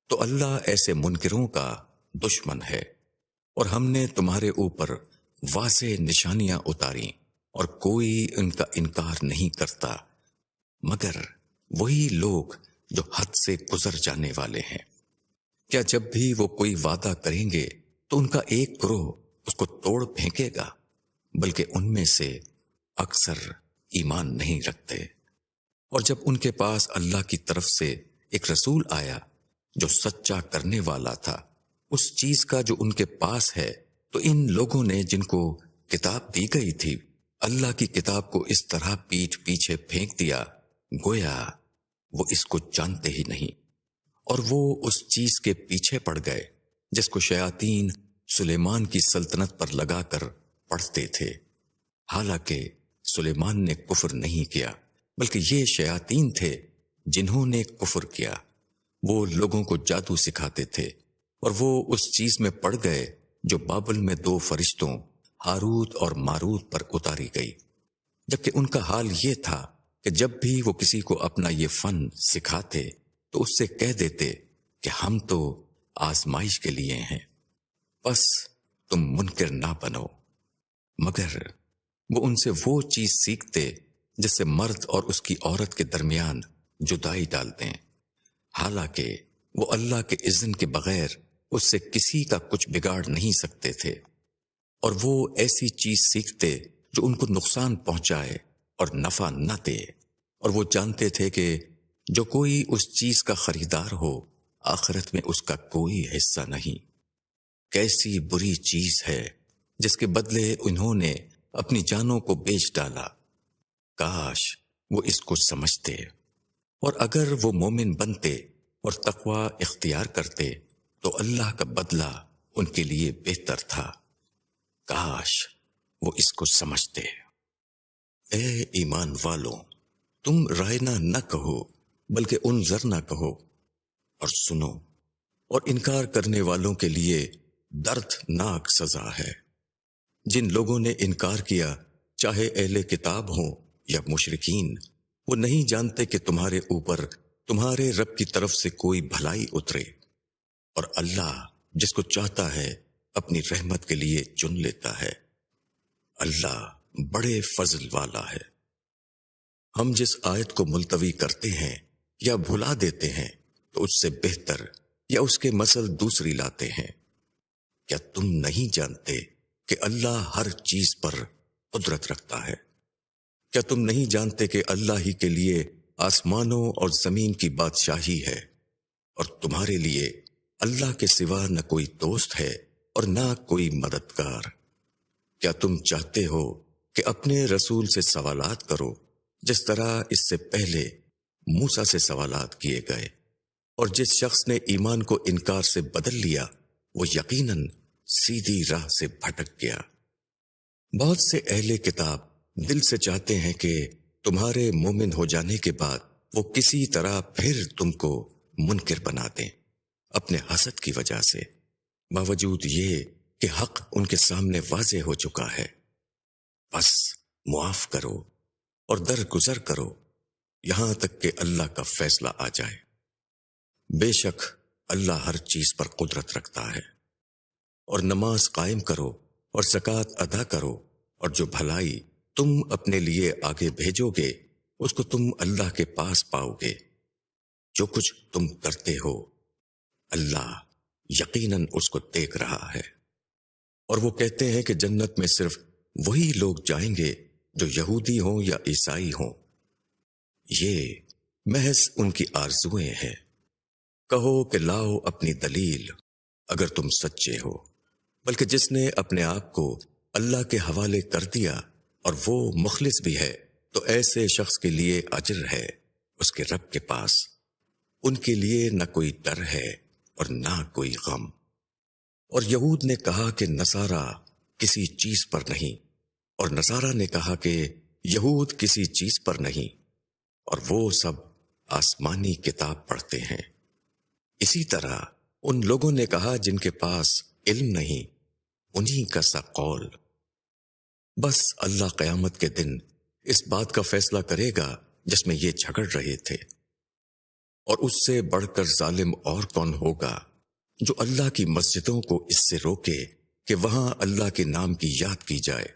تو اللہ ایسے منکروں کا دشمن ہے۔ اور ہم نے تمہارے اوپر واضح نشانیاں اتاری، اور کوئی ان کا انکار نہیں کرتا مگر وہی لوگ جو حد سے گزر جانے والے ہیں۔ کیا جب بھی وہ کوئی وعدہ کریں گے تو ان کا ایک گروہ اس کو توڑ پھینکے گا، بلکہ ان میں سے اکثر ایمان نہیں رکھتے۔ اور جب ان کے پاس اللہ کی طرف سے ایک رسول آیا جو سچا کرنے والا تھا اس چیز کا جو ان کے پاس ہے، تو ان لوگوں نے جن کو کتاب دی گئی تھی اللہ کی کتاب کو اس طرح پیٹھ پیچھے پھینک دیا گویا وہ اس کو جانتے ہی نہیں، اور وہ اس چیز کے پیچھے پڑ گئے جس کو شیاطین سلیمان کی سلطنت پر لگا کر پڑھتے تھے، حالانکہ سلیمان نے کفر نہیں کیا بلکہ یہ شیاطین تھے جنہوں نے کفر کیا۔ وہ لوگوں کو جادو سکھاتے تھے، اور وہ اس چیز میں پڑ گئے جو بابل میں 2 فرشتوں ہاروت اور ماروت پر اتاری گئی، جبکہ ان کا حال یہ تھا کہ جب بھی وہ کسی کو اپنا یہ فن سکھاتے تو اس سے کہہ دیتے کہ ہم تو آزمائش کے لیے ہیں، بس تم منکر نہ بنو۔ مگر وہ ان سے وہ چیز سیکھتے جس سے مرد اور اس کی عورت کے درمیان جدائی ڈال دیں، حالانکہ وہ اللہ کے اذن کے بغیر اس سے کسی کا کچھ بگاڑ نہیں سکتے تھے۔ اور وہ ایسی چیز سیکھتے جو ان کو نقصان پہنچائے اور نفع نہ دے، اور وہ جانتے تھے کہ جو کوئی اس چیز کا خریدار ہو آخرت میں اس کا کوئی حصہ نہیں۔ کیسی بری چیز ہے جس کے بدلے انہوں نے اپنی جانوں کو بیچ ڈالا، کاش وہ اس کو سمجھتے، اور اگر وہ مومن بنتے اور تقوی اختیار کرتے تو اللہ کا بدلہ ان کے لیے بہتر تھا، کاش وہ اس کو سمجھتے۔ اے ایمان والوں، تم رائنا نہ کہو بلکہ انظرنا کہو، اور سنو، اور انکار کرنے والوں کے لیے دردناک سزا ہے۔ جن لوگوں نے انکار کیا، چاہے اہل کتاب ہوں یا مشرکین، وہ نہیں جانتے کہ تمہارے اوپر تمہارے رب کی طرف سے کوئی بھلائی اترے، اور اللہ جس کو چاہتا ہے اپنی رحمت کے لیے چن لیتا ہے۔ اللہ بڑے فضل والا ہے۔ ہم جس آیت کو ملتوی کرتے ہیں یا بھلا دیتے ہیں تو اس سے بہتر یا اس کے مثل دوسری لاتے ہیں۔ کیا تم نہیں جانتے کہ اللہ ہر چیز پر قدرت رکھتا ہے؟ کیا تم نہیں جانتے کہ اللہ ہی کے لیے آسمانوں اور زمین کی بادشاہی ہے، اور تمہارے لیے اللہ کے سوا نہ کوئی دوست ہے اور نہ کوئی مددگار؟ کیا تم چاہتے ہو کہ اپنے رسول سے سوالات کرو جس طرح اس سے پہلے موسیٰ سے سوالات کیے گئے، اور جس شخص نے ایمان کو انکار سے بدل لیا وہ یقیناً سیدھی راہ سے بھٹک گیا۔ بہت سے اہل کتاب دل سے چاہتے ہیں کہ تمہارے مومن ہو جانے کے بعد وہ کسی طرح پھر تم کو منکر بنا دیں اپنے حسد کی وجہ سے، باوجود یہ کہ حق ان کے سامنے واضح ہو چکا ہے۔ بس معاف کرو اور درگزر کرو یہاں تک کہ اللہ کا فیصلہ آ جائے۔ بے شک اللہ ہر چیز پر قدرت رکھتا ہے۔ اور نماز قائم کرو اور زکوٰۃ ادا کرو، اور جو بھلائی تم اپنے لیے آگے بھیجو گے اس کو تم اللہ کے پاس پاؤ گے۔ جو کچھ تم کرتے ہو اللہ یقیناً اس کو دیکھ رہا ہے۔ اور وہ کہتے ہیں کہ جنت میں صرف وہی لوگ جائیں گے جو یہودی ہوں یا عیسائی ہوں۔ یہ محض ان کی آرزوئیں ہیں۔ کہو کہ لاؤ اپنی دلیل اگر تم سچے ہو، بلکہ جس نے اپنے آپ کو اللہ کے حوالے کر دیا اور وہ مخلص بھی ہے تو ایسے شخص کے لیے اجر ہے اس کے رب کے پاس۔ ان کے لیے نہ کوئی ڈر ہے اور نہ کوئی غم۔ اور یہود نے کہا کہ نصارہ کسی چیز پر نہیں، اور نصارہ نے کہا کہ یہود کسی چیز پر نہیں، اور وہ سب آسمانی کتاب پڑھتے ہیں۔ اسی طرح ان لوگوں نے کہا جن کے پاس علم نہیں، انہی کا سا قول۔ بس اللہ قیامت کے دن اس بات کا فیصلہ کرے گا جس میں یہ جھگڑ رہے تھے۔ اور اس سے بڑھ کر ظالم اور کون ہوگا جو اللہ کی مسجدوں کو اس سے روکے کہ وہاں اللہ کے نام کی یاد کی جائے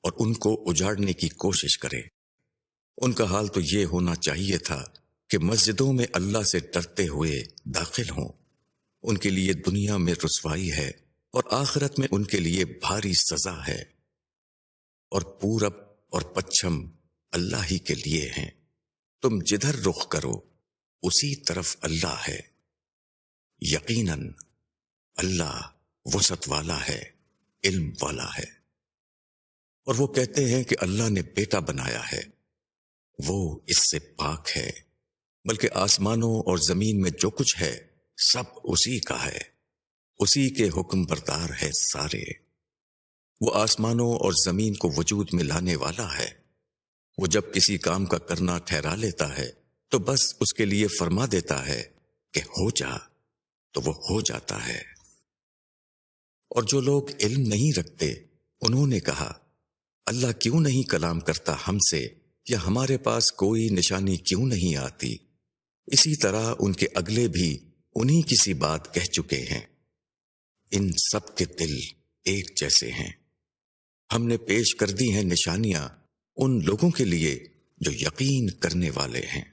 اور ان کو اجاڑنے کی کوشش کرے۔ ان کا حال تو یہ ہونا چاہیے تھا کہ مسجدوں میں اللہ سے ڈرتے ہوئے داخل ہوں۔ ان کے لیے دنیا میں رسوائی ہے اور آخرت میں ان کے لیے بھاری سزا ہے۔ اور پورب اور پچھم اللہ ہی کے لیے ہیں، تم جدھر رخ کرو اسی طرف اللہ ہے۔ یقیناً اللہ وسعت والا ہے، علم والا ہے۔ اور وہ کہتے ہیں کہ اللہ نے بیٹا بنایا ہے، وہ اس سے پاک ہے، بلکہ آسمانوں اور زمین میں جو کچھ ہے سب اسی کا ہے، اسی کے حکم بردار ہے سارے۔ وہ آسمانوں اور زمین کو وجود میں لانے والا ہے۔ وہ جب کسی کام کا کرنا ٹھہرا لیتا ہے تو بس اس کے لیے فرما دیتا ہے کہ ہو جا، تو وہ ہو جاتا ہے۔ اور جو لوگ علم نہیں رکھتے انہوں نے کہا اللہ کیوں نہیں کلام کرتا ہم سے، یا ہمارے پاس کوئی نشانی کیوں نہیں آتی؟ اسی طرح ان کے اگلے بھی انہی کسی بات کہہ چکے ہیں۔ ان سب کے دل ایک جیسے ہیں۔ ہم نے پیش کر دی ہیں نشانیاں ان لوگوں کے لیے جو یقین کرنے والے ہیں۔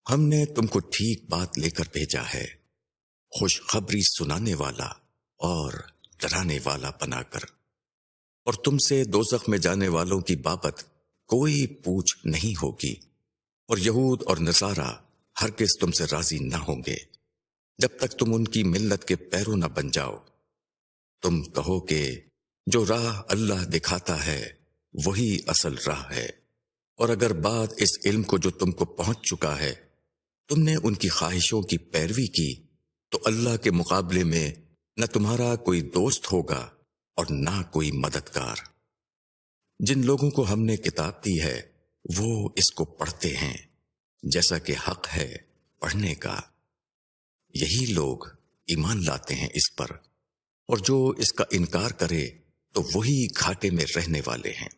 ہم نے تم کو ٹھیک بات لے کر بھیجا ہے، خوشخبری سنانے والا اور ڈرانے والا بنا کر، اور تم سے دوزخ میں جانے والوں کی بابت کوئی پوچھ نہیں ہوگی۔ اور یہود اور نصارہ ہرگز تم سے راضی نہ ہوں گے جب تک تم ان کی ملت کے پیرو نہ بن جاؤ۔ تم کہو کہ جو راہ اللہ دکھاتا ہے وہی اصل راہ ہے، اور اگر بعد اس علم کو جو تم کو پہنچ چکا ہے تم نے ان کی خواہشوں کی پیروی کی تو اللہ کے مقابلے میں نہ تمہارا کوئی دوست ہوگا اور نہ کوئی مددگار۔ جن لوگوں کو ہم نے کتاب دی ہے وہ اس کو پڑھتے ہیں جیسا کہ حق ہے پڑھنے کا۔ یہی لوگ ایمان لاتے ہیں اس پر، اور جو اس کا انکار کرے تو وہی گھاٹے میں رہنے والے ہیں۔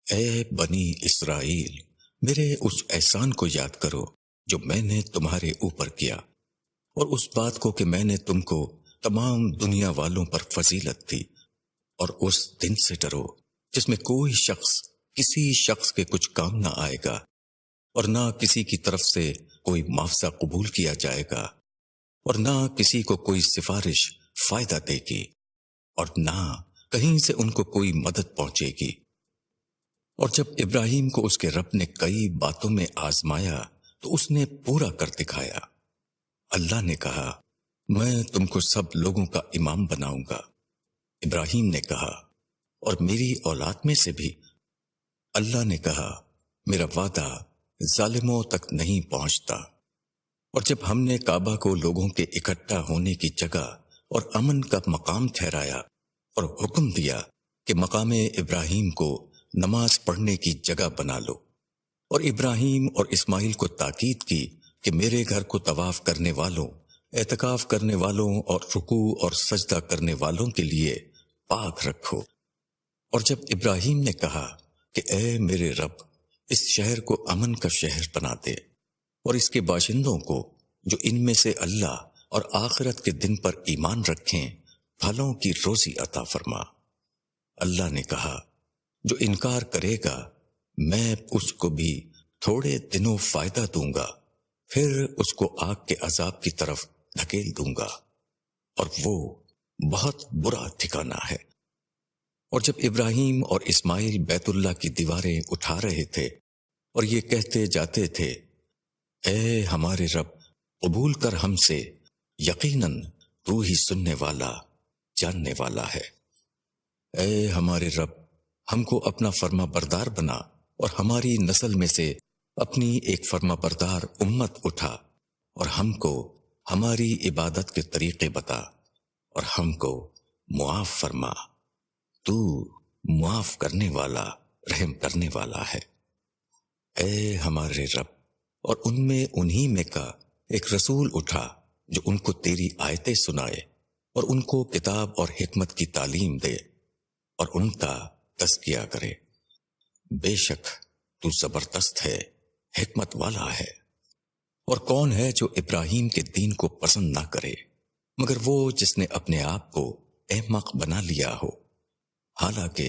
اے بنی اسرائیل، میرے اس احسان کو یاد کرو جو میں نے تمہارے اوپر کیا، اور اس بات کو کہ میں نے تم کو تمام دنیا والوں پر فضیلت دی، اور اس دن سے ڈرو جس میں کوئی شخص کسی شخص کے کچھ کام نہ آئے گا، اور نہ کسی کی طرف سے کوئی معاوضہ قبول کیا جائے گا، اور نہ کسی کو کوئی سفارش فائدہ دے گی، اور نہ کہیں سے ان کو کوئی مدد پہنچے گی۔ اور جب ابراہیم کو اس کے رب نے کئی باتوں میں آزمایا تو اس نے پورا کر دکھایا۔ اللہ نے کہا میں تم کو سب لوگوں کا امام بناؤں گا۔ ابراہیم نے کہا اور میری اولاد میں سے بھی۔ اللہ نے کہا میرا وعدہ ظالموں تک نہیں پہنچتا۔ اور جب ہم نے کعبہ کو لوگوں کے اکٹھا ہونے کی جگہ اور امن کا مقام ٹھہرایا اور حکم دیا کہ مقام ابراہیم کو نماز پڑھنے کی جگہ بنا لو، اور ابراہیم اور اسماعیل کو تاکید کی کہ میرے گھر کو طواف کرنے والوں، اعتکاف کرنے والوں اور رکوع اور سجدہ کرنے والوں کے لیے پاک رکھو۔ اور جب ابراہیم نے کہا کہ اے میرے رب، اس شہر کو امن کا شہر بنا دے، اور اس کے باشندوں کو جو ان میں سے اللہ اور آخرت کے دن پر ایمان رکھیں پھلوں کی روزی عطا فرما۔ اللہ نے کہا جو انکار کرے گا میں اس کو بھی تھوڑے دنوں فائدہ دوں گا، پھر اس کو آگ کے عذاب کی طرف دھکیل دوں گا، اور وہ بہت برا ٹھکانہ ہے۔ اور جب ابراہیم اور اسماعیل بیت اللہ کی دیواریں اٹھا رہے تھے اور یہ کہتے جاتے تھے، اے ہمارے رب، قبول کر ہم سے، یقیناً تو ہی سننے والا جاننے والا ہے۔ اے ہمارے رب، ہم کو اپنا فرما بردار بنا اور ہماری نسل میں سے اپنی ایک فرما بردار امت اٹھا، اور ہم کو ہماری عبادت کے طریقے بتا اور ہم کو معاف فرما، تو معاف کرنے والا رحم کرنے والا ہے۔ اے ہمارے رب، اور ان میں انہی میں کا ایک رسول اٹھا جو ان کو تیری آیتیں سنائے اور ان کو کتاب اور حکمت کی تعلیم دے اور ان کا تزکیہ کرے۔ بے شک تو زبردست ہے، حکمت والا ہے۔ اور کون ہے جو ابراہیم کے دین کو پسند نہ کرے مگر وہ جس نے اپنے آپ کو احمق بنا لیا ہو، حالانکہ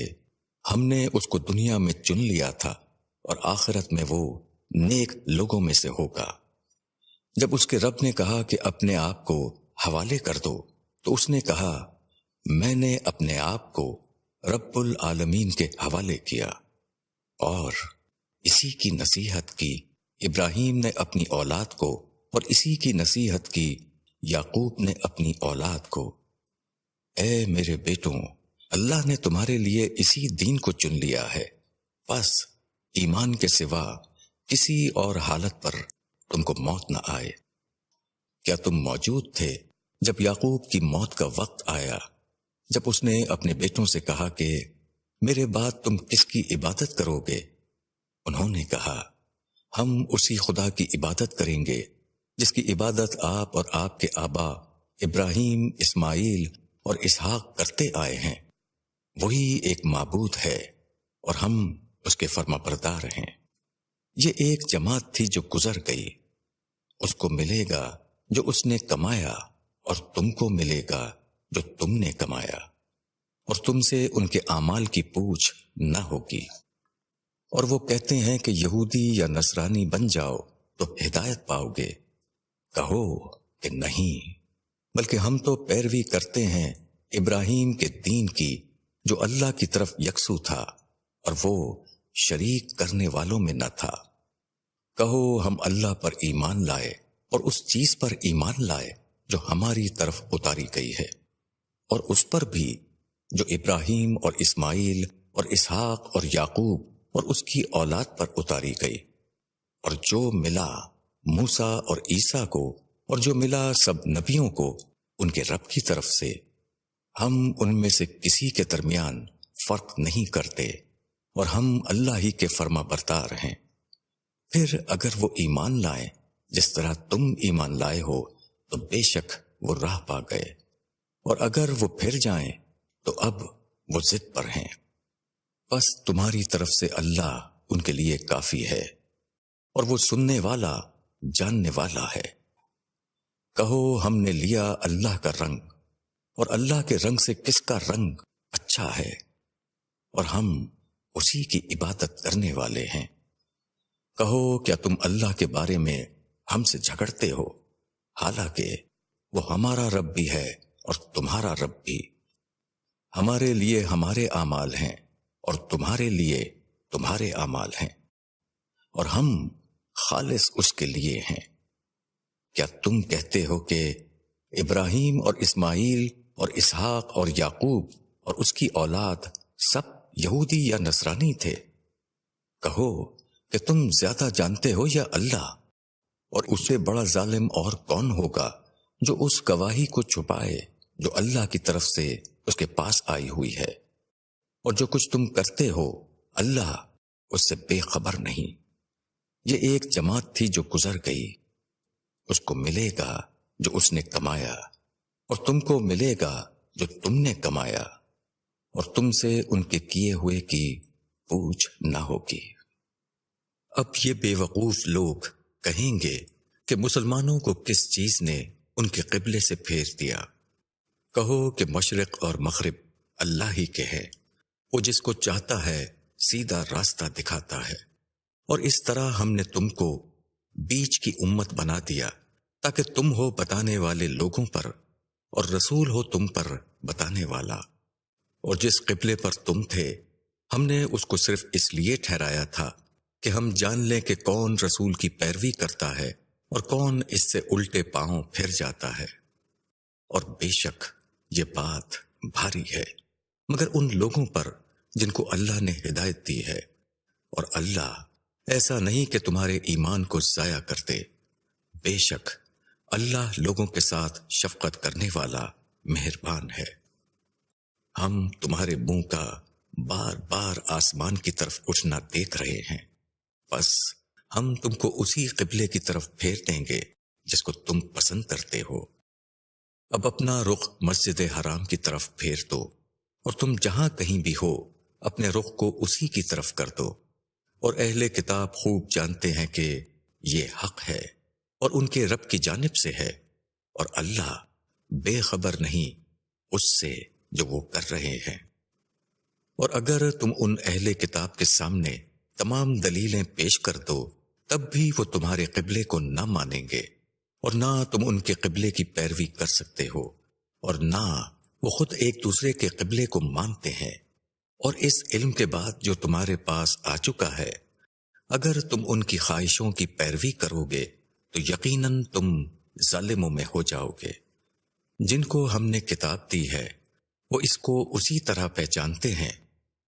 ہم نے اس کو دنیا میں چن لیا تھا اور آخرت میں وہ نیک لوگوں میں سے ہوگا۔ جب اس کے رب نے کہا کہ اپنے آپ کو حوالے کر دو تو اس نے کہا، میں نے اپنے آپ کو رب العالمین کے حوالے کیا۔ اور اسی کی نصیحت کی ابراہیم نے اپنی اولاد کو، اور اسی کی نصیحت کی یعقوب نے اپنی اولاد کو۔ اے میرے بیٹوں، اللہ نے تمہارے لیے اسی دین کو چن لیا ہے، بس ایمان کے سوا کسی اور حالت پر تم کو موت نہ آئے۔ کیا تم موجود تھے جب یعقوب کی موت کا وقت آیا، جب اس نے اپنے بیٹوں سے کہا کہ میرے بعد تم کس کی عبادت کرو گے؟ انہوں نے کہا، ہم اسی خدا کی عبادت کریں گے جس کی عبادت آپ اور آپ کے آبا ابراہیم، اسماعیل اور اسحاق کرتے آئے ہیں۔ وہی ایک معبود ہے اور ہم اس کے فرما بردار ہیں۔ یہ ایک جماعت تھی جو گزر گئی، اس کو ملے گا جو اس نے کمایا، اور تم کو ملے گا جو تم نے کمایا، اور تم سے ان کے اعمال کی پوچھ نہ ہوگی۔ اور وہ کہتے ہیں کہ یہودی یا نصرانی بن جاؤ تو ہدایت پاؤ گے۔ کہو کہ نہیں، بلکہ ہم تو پیروی کرتے ہیں ابراہیم کے دین کی جو اللہ کی طرف یکسو تھا اور وہ شریک کرنے والوں میں نہ تھا۔ کہو ہم اللہ پر ایمان لائے اور اس چیز پر ایمان لائے جو ہماری طرف اتاری گئی ہے، اور اس پر بھی جو ابراہیم اور اسماعیل اور اسحاق اور یعقوب اور اس کی اولاد پر اتاری گئی، اور جو ملا موسیٰ اور عیسیٰ کو، اور جو ملا سب نبیوں کو ان کے رب کی طرف سے۔ ہم ان میں سے کسی کے درمیان فرق نہیں کرتے، اور ہم اللہ ہی کے فرما بردار ہیں۔ پھر اگر وہ ایمان لائیں جس طرح تم ایمان لائے ہو تو بے شک وہ راہ پا گئے، اور اگر وہ پھر جائیں تو اب وہ ضد پر ہیں۔ بس تمہاری طرف سے اللہ ان کے لیے کافی ہے، اور وہ سننے والا جاننے والا ہے۔ کہو ہم نے لیا اللہ کا رنگ، اور اللہ کے رنگ سے کس کا رنگ اچھا ہے، اور ہم اسی کی عبادت کرنے والے ہیں۔ کہو کیا تم اللہ کے بارے میں ہم سے جھگڑتے ہو، حالانکہ وہ ہمارا رب بھی ہے اور تمہارا رب بھی۔ ہمارے لیے ہمارے اعمال ہیں اور تمہارے لیے تمہارے اعمال ہیں، اور ہم خالص اس کے لیے ہیں۔ کیا تم کہتے ہو کہ ابراہیم اور اسماعیل اور اسحاق اور یعقوب اور اس کی اولاد سب یہودی یا نصرانی تھے؟ کہو کہ تم زیادہ جانتے ہو یا اللہ؟ اور اس سے بڑا ظالم اور کون ہوگا جو اس گواہی کو چھپائے جو اللہ کی طرف سے اس کے پاس آئی ہوئی ہے؟ اور جو کچھ تم کرتے ہو اللہ اس سے بے خبر نہیں۔ یہ ایک جماعت تھی جو گزر گئی، اس کو ملے گا جو اس نے کمایا، اور تم کو ملے گا جو تم نے کمایا، اور تم سے ان کے کیے ہوئے کی پوچھ نہ ہوگی۔ اب یہ بے وقوف لوگ کہیں گے کہ مسلمانوں کو کس چیز نے ان کے قبلے سے پھیر دیا؟ کہو کہ مشرق اور مغرب اللہ ہی کے ہے، وہ جس کو چاہتا ہے سیدھا راستہ دکھاتا ہے۔ اور اس طرح ہم نے تم کو بیچ کی امت بنا دیا تاکہ تم ہو بتانے والے لوگوں پر اور رسول ہو تم پر بتانے والا۔ اور جس قبلے پر تم تھے ہم نے اس کو صرف اس لیے ٹھہرایا تھا کہ ہم جان لیں کہ کون رسول کی پیروی کرتا ہے اور کون اس سے الٹے پاؤں پھر جاتا ہے۔ اور بے شک یہ بات بھاری ہے مگر ان لوگوں پر جن کو اللہ نے ہدایت دی ہے، اور اللہ ایسا نہیں کہ تمہارے ایمان کو ضائع کر دے۔ بے شک اللہ لوگوں کے ساتھ شفقت کرنے والا مہربان ہے۔ ہم تمہارے منہ کا بار بار آسمان کی طرف اٹھنا دیکھ رہے ہیں، بس ہم تم کو اسی قبلے کی طرف پھیر دیں گے جس کو تم پسند کرتے ہو۔ اب اپنا رخ مسجد حرام کی طرف پھیر دو، اور تم جہاں کہیں بھی ہو اپنے رخ کو اسی کی طرف کر دو۔ اور اہل کتاب خوب جانتے ہیں کہ یہ حق ہے اور ان کے رب کی جانب سے ہے، اور اللہ بے خبر نہیں اس سے جو وہ کر رہے ہیں۔ اور اگر تم ان اہل کتاب کے سامنے تمام دلیلیں پیش کر دو تب بھی وہ تمہارے قبلے کو نہ مانیں گے، اور نہ تم ان کے قبلے کی پیروی کر سکتے ہو، اور نہ وہ خود ایک دوسرے کے قبلے کو مانتے ہیں۔ اور اس علم کے بعد جو تمہارے پاس آ چکا ہے، اگر تم ان کی خواہشوں کی پیروی کرو گے تو یقیناً تم ظالموں میں ہو جاؤ گے۔ جن کو ہم نے کتاب دی ہے وہ اس کو اسی طرح پہچانتے ہیں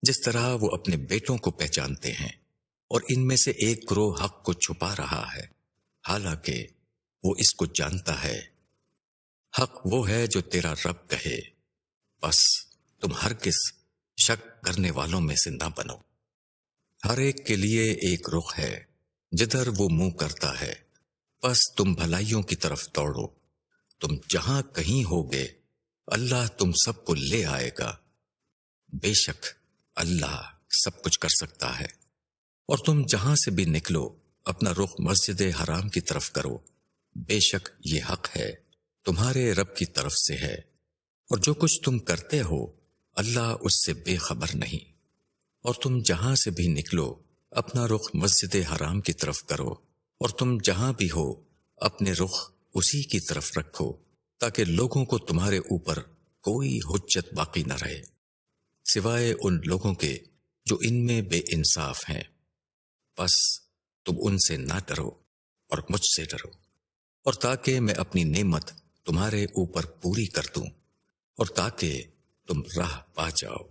جس طرح وہ اپنے بیٹوں کو پہچانتے ہیں، اور ان میں سے ایک گروہ حق کو چھپا رہا ہے حالانکہ وہ اس کو جانتا ہے۔ حق وہ ہے جو تیرا رب کہے، بس تم ہرگز شک کرنے والوں میں سے نہ بنو۔ ہر ایک کے لیے ایک رخ ہے جدھر وہ منہ کرتا ہے، بس تم بھلائیوں کی طرف دوڑو۔ تم جہاں کہیں ہوگے اللہ تم سب کو لے آئے گا، بے شک اللہ سب کچھ کر سکتا ہے۔ اور تم جہاں سے بھی نکلو اپنا رخ مسجد حرام کی طرف کرو، بے شک یہ حق ہے تمہارے رب کی طرف سے ہے، اور جو کچھ تم کرتے ہو اللہ اس سے بے خبر نہیں۔ اور تم جہاں سے بھی نکلو اپنا رخ مسجد حرام کی طرف کرو، اور تم جہاں بھی ہو اپنے رخ اسی کی طرف رکھو تاکہ لوگوں کو تمہارے اوپر کوئی حجت باقی نہ رہے سوائے ان لوگوں کے جو ان میں بے انصاف ہیں۔ بس تم ان سے نہ ڈرو اور مجھ سے ڈرو، اور تاکہ میں اپنی نعمت تمہارے اوپر پوری کر دوں، اور تاکہ تم راہ پا جاؤ۔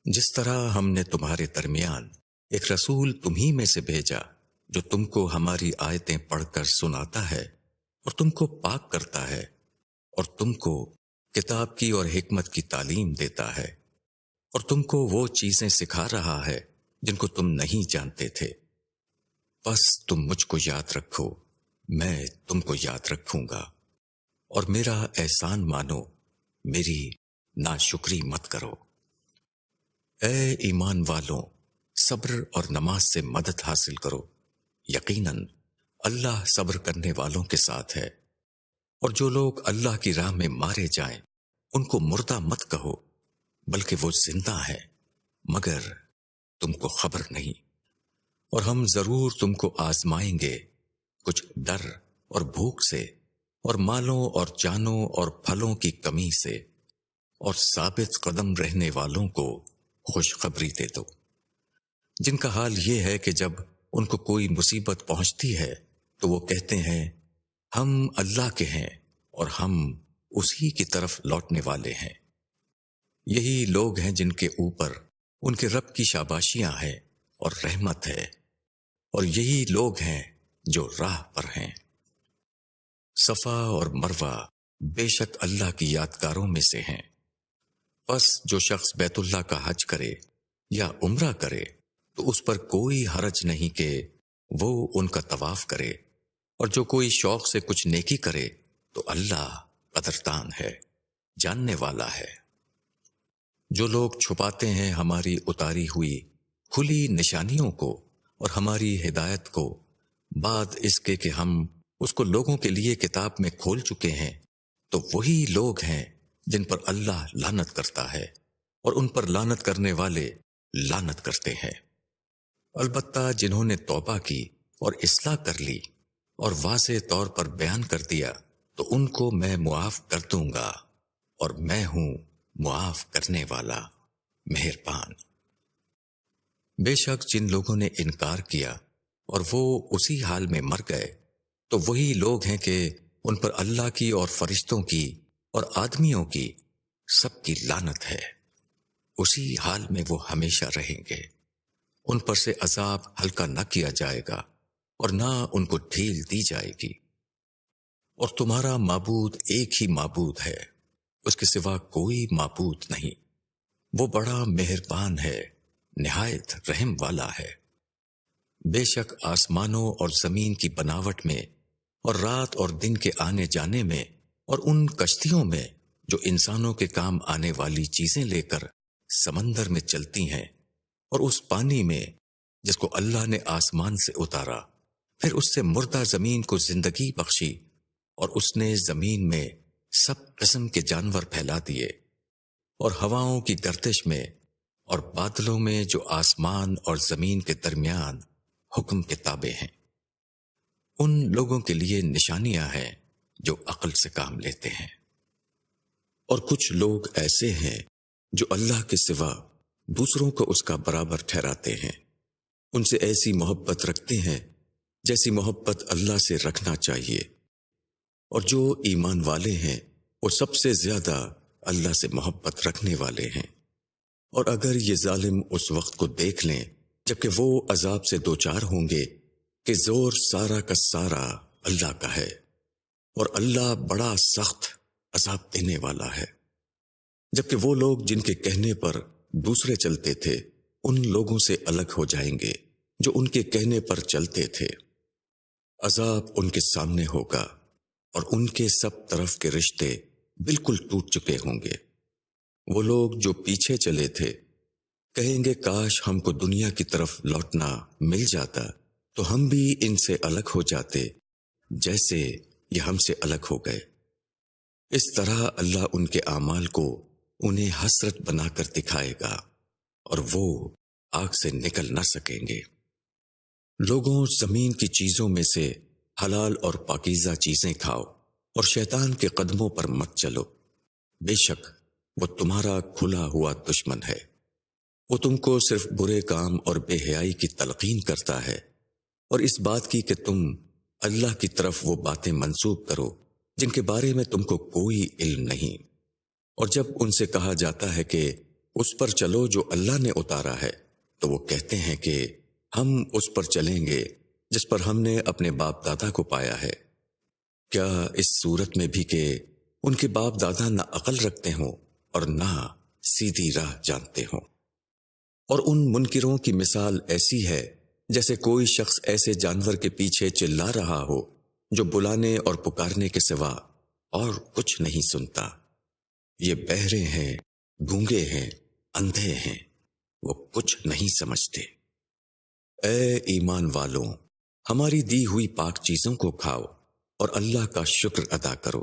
جس طرح ہم نے تمہارے درمیان ایک رسول تمہی میں سے بھیجا جو تم کو ہماری آیتیں پڑھ کر سناتا ہے اور تم کو پاک کرتا ہے اور تم کو کتاب کی اور حکمت کی تعلیم دیتا ہے، اور تم کو وہ چیزیں سکھا رہا ہے جن کو تم نہیں جانتے تھے، بس تم مجھ کو یاد رکھو، میں تم کو یاد رکھوں گا، اور میرا احسان مانو، میری ناشکری مت کرو۔ اے ایمان والوں، صبر اور نماز سے مدد حاصل کرو، یقیناً اللہ صبر کرنے والوں کے ساتھ ہے۔ اور جو لوگ اللہ کی راہ میں مارے جائیں ان کو مردہ مت کہو، بلکہ وہ زندہ ہے مگر تم کو خبر نہیں۔ اور ہم ضرور تم کو آزمائیں گے کچھ ڈر اور بھوک سے، اور مالوں اور جانوں اور پھلوں کی کمی سے، اور ثابت قدم رہنے والوں کو خوشخبری دے دو، جن کا حال یہ ہے کہ جب ان کو کوئی مصیبت پہنچتی ہے تو وہ کہتے ہیں ہم اللہ کے ہیں اور ہم اسی کی طرف لوٹنے والے ہیں۔ یہی لوگ ہیں جن کے اوپر ان کے رب کی شاباشیاں ہیں اور رحمت ہے، اور یہی لوگ ہیں جو راہ پر ہیں۔ صفا اور مروہ بے شک اللہ کی یادگاروں میں سے ہیں، پس جو شخص بیت اللہ کا حج کرے یا عمرہ کرے تو اس پر کوئی حرج نہیں کہ وہ ان کا طواف کرے، اور جو کوئی شوق سے کچھ نیکی کرے تو اللہ قدردان ہے، جاننے والا ہے۔ جو لوگ چھپاتے ہیں ہماری اتاری ہوئی کھلی نشانیوں کو اور ہماری ہدایت کو بعد اس کے کہ ہم اس کو لوگوں کے لیے کتاب میں کھول چکے ہیں، تو وہی لوگ ہیں جن پر اللہ لعنت کرتا ہے، اور ان پر لعنت کرنے والے لعنت کرتے ہیں۔ البتہ جنہوں نے توبہ کی اور اصلاح کر لی اور واضح طور پر بیان کر دیا تو ان کو میں معاف کر دوں گا، اور میں ہوں معاف کرنے والا، مہربان۔ بے شک جن لوگوں نے انکار کیا اور وہ اسی حال میں مر گئے تو وہی لوگ ہیں کہ ان پر اللہ کی اور فرشتوں کی اور آدمیوں کی سب کی لعنت ہے، اسی حال میں وہ ہمیشہ رہیں گے۔ ان پر سے عذاب ہلکا نہ کیا جائے گا اور نہ ان کو ڈھیل دی جائے گی۔ اور تمہارا معبود ایک ہی معبود ہے، اس کے سوا کوئی معبود نہیں، وہ بڑا مہربان ہے، نہایت رحم والا ہے۔ بے شک آسمانوں اور زمین کی بناوٹ میں اور رات اور دن کے آنے جانے میں اور ان کشتیوں میں جو انسانوں کے کام آنے والی چیزیں لے کر سمندر میں چلتی ہیں، اور اس پانی میں جس کو اللہ نے آسمان سے اتارا، پھر اس سے مردہ زمین کو زندگی بخشی، اور اس نے زمین میں سب قسم کے جانور پھیلا دیے، اور ہواؤں کی گردش میں اور بادلوں میں جو آسمان اور زمین کے درمیان حکم کے تابع ہیں، ان لوگوں کے لیے نشانیاں ہیں جو عقل سے کام لیتے ہیں۔ اور کچھ لوگ ایسے ہیں جو اللہ کے سوا دوسروں کو اس کا برابر ٹھہراتے ہیں، ان سے ایسی محبت رکھتے ہیں جیسی محبت اللہ سے رکھنا چاہیے، اور جو ایمان والے ہیں وہ سب سے زیادہ اللہ سے محبت رکھنے والے ہیں۔ اور اگر یہ ظالم اس وقت کو دیکھ لیں جبکہ وہ عذاب سے دوچار ہوں گے کہ زور سارا کا سارا اللہ کا ہے، اور اللہ بڑا سخت عذاب دینے والا ہے، جبکہ وہ لوگ جن کے کہنے پر دوسرے چلتے تھے ان لوگوں سے الگ ہو جائیں گے جو ان کے کہنے پر چلتے تھے۔ عذاب ان کے سامنے ہوگا اور ان کے سب طرف کے رشتے بالکل ٹوٹ چکے ہوں گے۔ وہ لوگ جو پیچھے چلے تھے کہیں گے کاش ہم کو دنیا کی طرف لوٹنا مل جاتا تو ہم بھی ان سے الگ ہو جاتے جیسے یہ ہم سے الگ ہو گئے۔ اس طرح اللہ ان کے اعمال کو انہیں حسرت بنا کر دکھائے گا اور وہ آگ سے نکل نہ سکیں گے۔ لوگوں، زمین کی چیزوں میں سے حلال اور پاکیزہ چیزیں کھاؤ اور شیطان کے قدموں پر مت چلو، بے شک وہ تمہارا کھلا ہوا دشمن ہے۔ وہ تم کو صرف برے کام اور بے حیائی کی تلقین کرتا ہے، اور اس بات کی کہ تم اللہ کی طرف وہ باتیں منسوب کرو جن کے بارے میں تم کو کوئی علم نہیں۔ اور جب ان سے کہا جاتا ہے کہ اس پر چلو جو اللہ نے اتارا ہے، تو وہ کہتے ہیں کہ ہم اس پر چلیں گے جس پر ہم نے اپنے باپ دادا کو پایا ہے۔ کیا اس صورت میں بھی کہ ان کے باپ دادا نہ عقل رکھتے ہوں اور نہ سیدھی راہ جانتے ہوں؟ اور ان منکروں کی مثال ایسی ہے جیسے کوئی شخص ایسے جانور کے پیچھے چلا رہا ہو جو بلانے اور پکارنے کے سوا اور کچھ نہیں سنتا۔ یہ بہرے ہیں، گونگے ہیں، اندھے ہیں، وہ کچھ نہیں سمجھتے۔ اے ایمان والوں، ہماری دی ہوئی پاک چیزوں کو کھاؤ اور اللہ کا شکر ادا کرو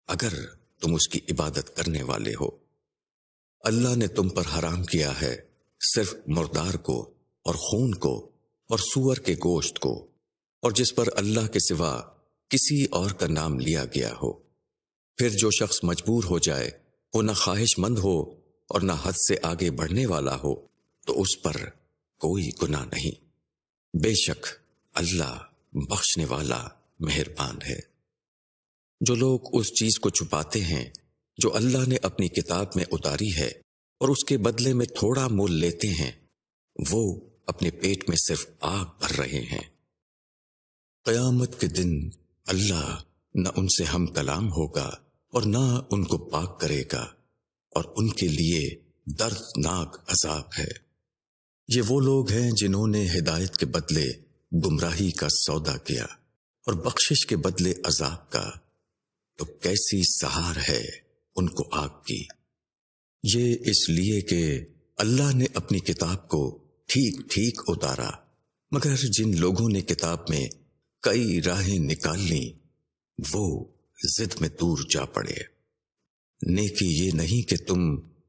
اگر تم اس کی عبادت کرنے والے ہو۔ اللہ نے تم پر حرام کیا ہے صرف مردار کو اور خون کو اور سور کے گوشت کو، اور جس پر اللہ کے سوا کسی اور کا نام لیا گیا ہو۔ پھر جو شخص مجبور ہو جائے، وہ نہ خواہش مند ہو اور نہ حد سے آگے بڑھنے والا ہو، تو اس پر کوئی گناہ نہیں۔ بے شک اللہ بخشنے والا مہربان ہے۔ جو لوگ اس چیز کو چھپاتے ہیں جو اللہ نے اپنی کتاب میں اتاری ہے اور اس کے بدلے میں تھوڑا مول لیتے ہیں، وہ اپنے پیٹ میں صرف آگ بھر رہے ہیں۔ قیامت کے دن اللہ نہ ان سے ہم کلام ہوگا اور نہ ان کو پاک کرے گا، اور ان کے لیے دردناک عذاب ہے۔ یہ وہ لوگ ہیں جنہوں نے ہدایت کے بدلے گمراہی کا سودا کیا اور بخشش کے بدلے عذاب کا، تو کیسی سہار ہے ان کو آگ کی۔ یہ اس لیے کہ اللہ نے اپنی کتاب کو ٹھیک ٹھیک اتارا، مگر جن لوگوں نے کتاب میں کئی راہیں نکال لیں وہ ضد میں دور جا پڑے۔ نیکی یہ نہیں کہ تم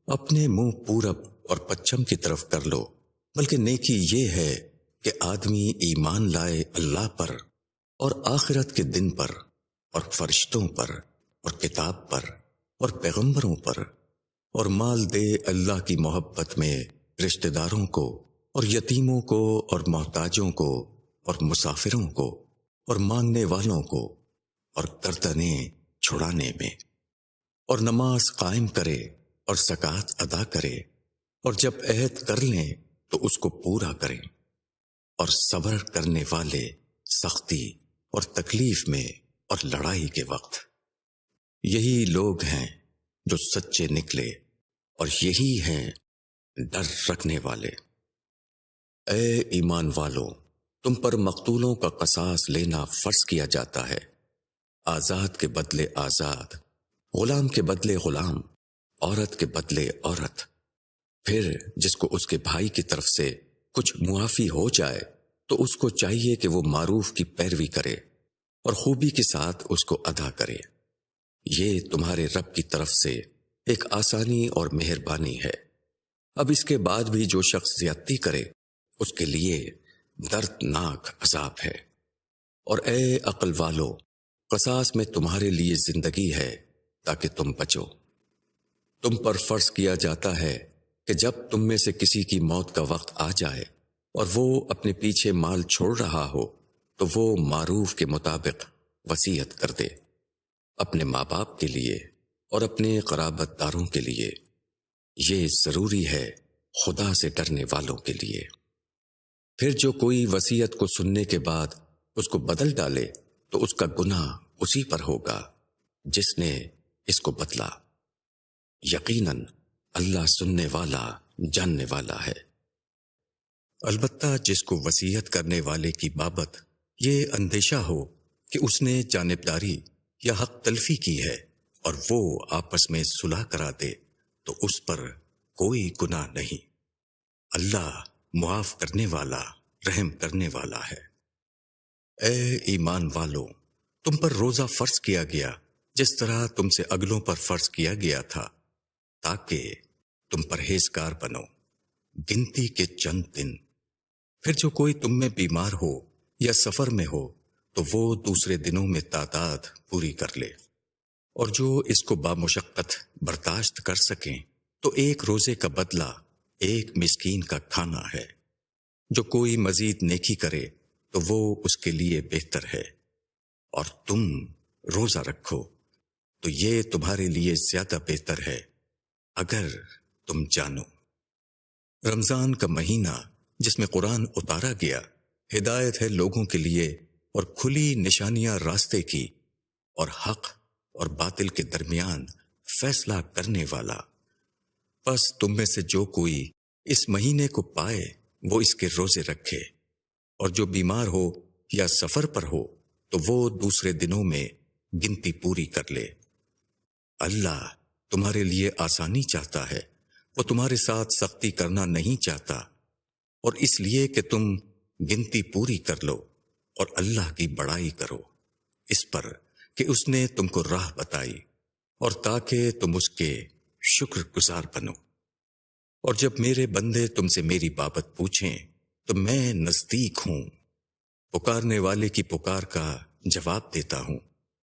اپنے منہ پورب اور پچھم کی طرف کر لو، بلکہ نیکی یہ ہے کہ آدمی ایمان لائے اللہ پر اور آخرت کے دن پر اور فرشتوں پر اور کتاب پر اور پیغمبروں پر اور مال دے اللہ کی محبت میں رشتہ داروں کو اور یتیموں کو اور محتاجوں کو اور مسافروں کو اور مانگنے والوں کو اور گردنیں چھڑانے میں، اور نماز قائم کرے اور زکوٰۃ ادا کرے، اور جب عہد کر لیں تو اس کو پورا کریں، اور صبر کرنے والے سختی اور تکلیف میں اور لڑائی کے وقت، یہی لوگ ہیں جو سچے نکلے اور یہی ہیں ڈر رکھنے والے۔ اے ایمان والوں، تم پر مقتولوں کا قصاص لینا فرض کیا جاتا ہے، آزاد کے بدلے آزاد، غلام کے بدلے غلام، عورت کے بدلے عورت۔ پھر جس کو اس کے بھائی کی طرف سے کچھ معافی ہو جائے تو اس کو چاہیے کہ وہ معروف کی پیروی کرے اور خوبی کے ساتھ اس کو ادا کرے۔ یہ تمہارے رب کی طرف سے ایک آسانی اور مہربانی ہے۔ اب اس کے بعد بھی جو شخص زیادتی کرے اس کے لیے دردناک عذاب ہے۔ اور اے عقل والو، قصاص میں تمہارے لیے زندگی ہے تاکہ تم بچو۔ تم پر فرض کیا جاتا ہے کہ جب تم میں سے کسی کی موت کا وقت آ جائے اور وہ اپنے پیچھے مال چھوڑ رہا ہو تو وہ معروف کے مطابق وصیت کر دے، اپنے ماں باپ کے لیے اور اپنے قرابت داروں کے لیے۔ یہ ضروری ہے خدا سے ڈرنے والوں کے لیے۔ پھر جو کوئی وصیت کو سننے کے بعد اس کو بدل ڈالے تو اس کا گناہ اسی پر ہوگا جس نے اس کو بدلا۔ یقیناً اللہ سننے والا جاننے والا ہے۔ البتہ جس کو وصیت کرنے والے کی بابت یہ اندیشہ ہو کہ اس نے جانبداری یا حق تلفی کی ہے اور وہ آپس میں صلح کرا دے تو اس پر کوئی گناہ نہیں۔ اللہ معاف کرنے والا رحم کرنے والا ہے۔ اے ایمان والو، تم پر روزہ فرض کیا گیا جس طرح تم سے اگلوں پر فرض کیا گیا تھا، تاکہ تم پرہیزگار بنو۔ گنتی کے چند دن۔ پھر جو کوئی تم میں بیمار ہو یا سفر میں ہو تو وہ دوسرے دنوں میں تعداد پوری کر لے، اور جو اس کو بامشقت برداشت کر سکیں تو ایک روزے کا بدلہ ایک مسکین کا کھانا ہے۔ جو کوئی مزید نیکی کرے تو وہ اس کے لیے بہتر ہے، اور تم روزہ رکھو تو یہ تمہارے لیے زیادہ بہتر ہے اگر تم جانو۔ رمضان کا مہینہ جس میں قرآن اتارا گیا ہدایت ہے لوگوں کے لیے اور کھلی نشانیاں راستے کی، اور حق اور باطل کے درمیان فیصلہ کرنے والا۔ پس تم میں سے جو کوئی اس مہینے کو پائے وہ اس کے روزے رکھے، اور جو بیمار ہو یا سفر پر ہو تو وہ دوسرے دنوں میں گنتی پوری کر لے۔ اللہ تمہارے لیے آسانی چاہتا ہے، وہ تمہارے ساتھ سختی کرنا نہیں چاہتا، اور اس لیے کہ تم گنتی پوری کر لو اور اللہ کی بڑائی کرو اس پر کہ اس نے تم کو راہ بتائی، اور تاکہ تم اس کے شکر گزار بنو۔ اور جب میرے بندے تم سے میری بابت پوچھیں تو میں نزدیک ہوں، پکارنے والے کی پکار کا جواب دیتا ہوں۔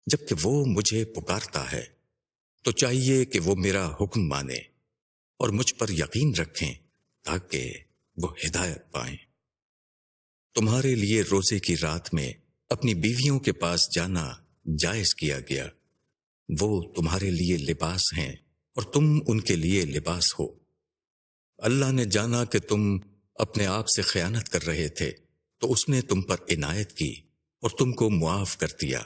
جبکہ وہ مجھے پکارتا ہے تو چاہیے کہ وہ میرا حکم مانے اور مجھ پر یقین رکھیں تاکہ وہ ہدایت پائیں۔ تمہارے لیے روزے کی رات میں اپنی بیویوں کے پاس جانا جائز کیا گیا، وہ تمہارے لیے لباس ہیں اور تم ان کے لیے لباس ہو۔ اللہ نے جانا کہ تم اپنے آپ سے خیانت کر رہے تھے تو اس نے تم پر عنایت کی اور تم کو معاف کر دیا۔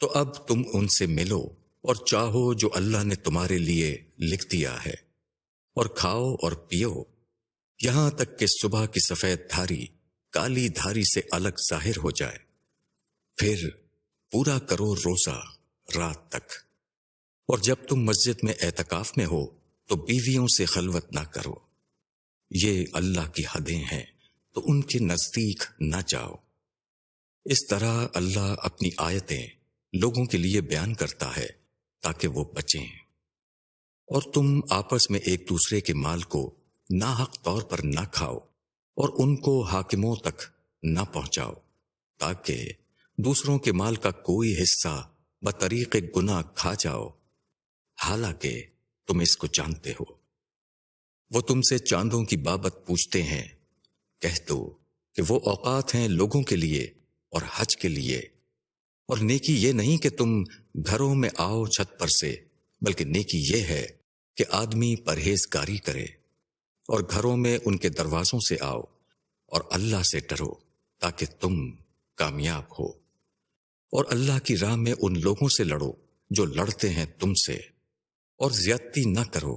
تو اب تم ان سے ملو اور چاہو جو اللہ نے تمہارے لیے لکھ دیا ہے، اور کھاؤ اور پیو یہاں تک کہ صبح کی سفید دھاری کالی دھاری سے الگ ظاہر ہو جائے، پھر پورا کرو روزہ رات تک۔ اور جب تم مسجد میں اعتکاف میں ہو تو بیویوں سے خلوت نہ کرو، یہ اللہ کی حدیں ہیں تو ان کے نزدیک نہ جاؤ۔ اس طرح اللہ اپنی آیتیں لوگوں کے لیے بیان کرتا ہے تاکہ وہ بچیں۔ اور تم آپس میں ایک دوسرے کے مال کو ناحق طور پر نہ کھاؤ اور ان کو حاکموں تک نہ پہنچاؤ، تاکہ دوسروں کے مال کا کوئی حصہ بطریق گناہ کھا جاؤ، حالانکہ تم اس کو جانتے ہو۔ وہ تم سے چاندوں کی بابت پوچھتے ہیں، کہہ دو کہ وہ اوقات ہیں لوگوں کے لیے اور حج کے لیے، اور نیکی یہ نہیں کہ تم گھروں میں آؤ چھت پر سے، بلکہ نیکی یہ ہے کہ آدمی پرہیزگاری کرے اور گھروں میں ان کے دروازوں سے آؤ اور اللہ سے ڈرو تاکہ تم کامیاب ہو، اور اللہ کی راہ میں ان لوگوں سے لڑو جو لڑتے ہیں تم سے، اور زیادتی نہ کرو،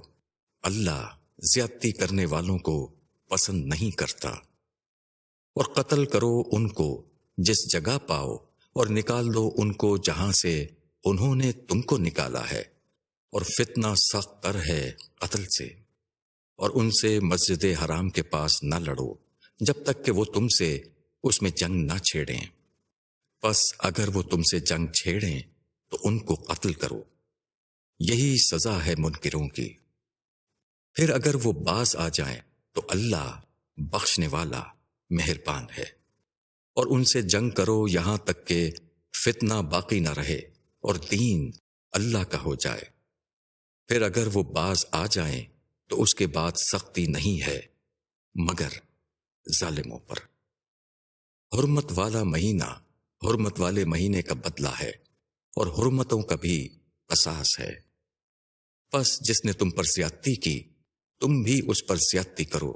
اللہ زیادتی کرنے والوں کو پسند نہیں کرتا، اور قتل کرو ان کو جس جگہ پاؤ، اور نکال دو ان کو جہاں سے انہوں نے تم کو نکالا ہے، اور فتنہ سخت تر ہے قتل سے، اور ان سے مسجد حرام کے پاس نہ لڑو جب تک کہ وہ تم سے اس میں جنگ نہ چھیڑیں، پس اگر وہ تم سے جنگ چھیڑیں تو ان کو قتل کرو، یہی سزا ہے منکروں کی۔ پھر اگر وہ باز آ جائیں تو اللہ بخشنے والا مہربان ہے، اور ان سے جنگ کرو یہاں تک کہ فتنہ باقی نہ رہے اور دین اللہ کا ہو جائے۔ پھر اگر وہ باز آ جائیں تو اس کے بعد سختی نہیں ہے مگر ظالموں پر۔ حرمت والا مہینہ حرمت والے مہینے کا بدلہ ہے، اور حرمتوں کا بھی قصاص ہے۔ پس جس نے تم پر زیادتی کی تم بھی اس پر زیادتی کرو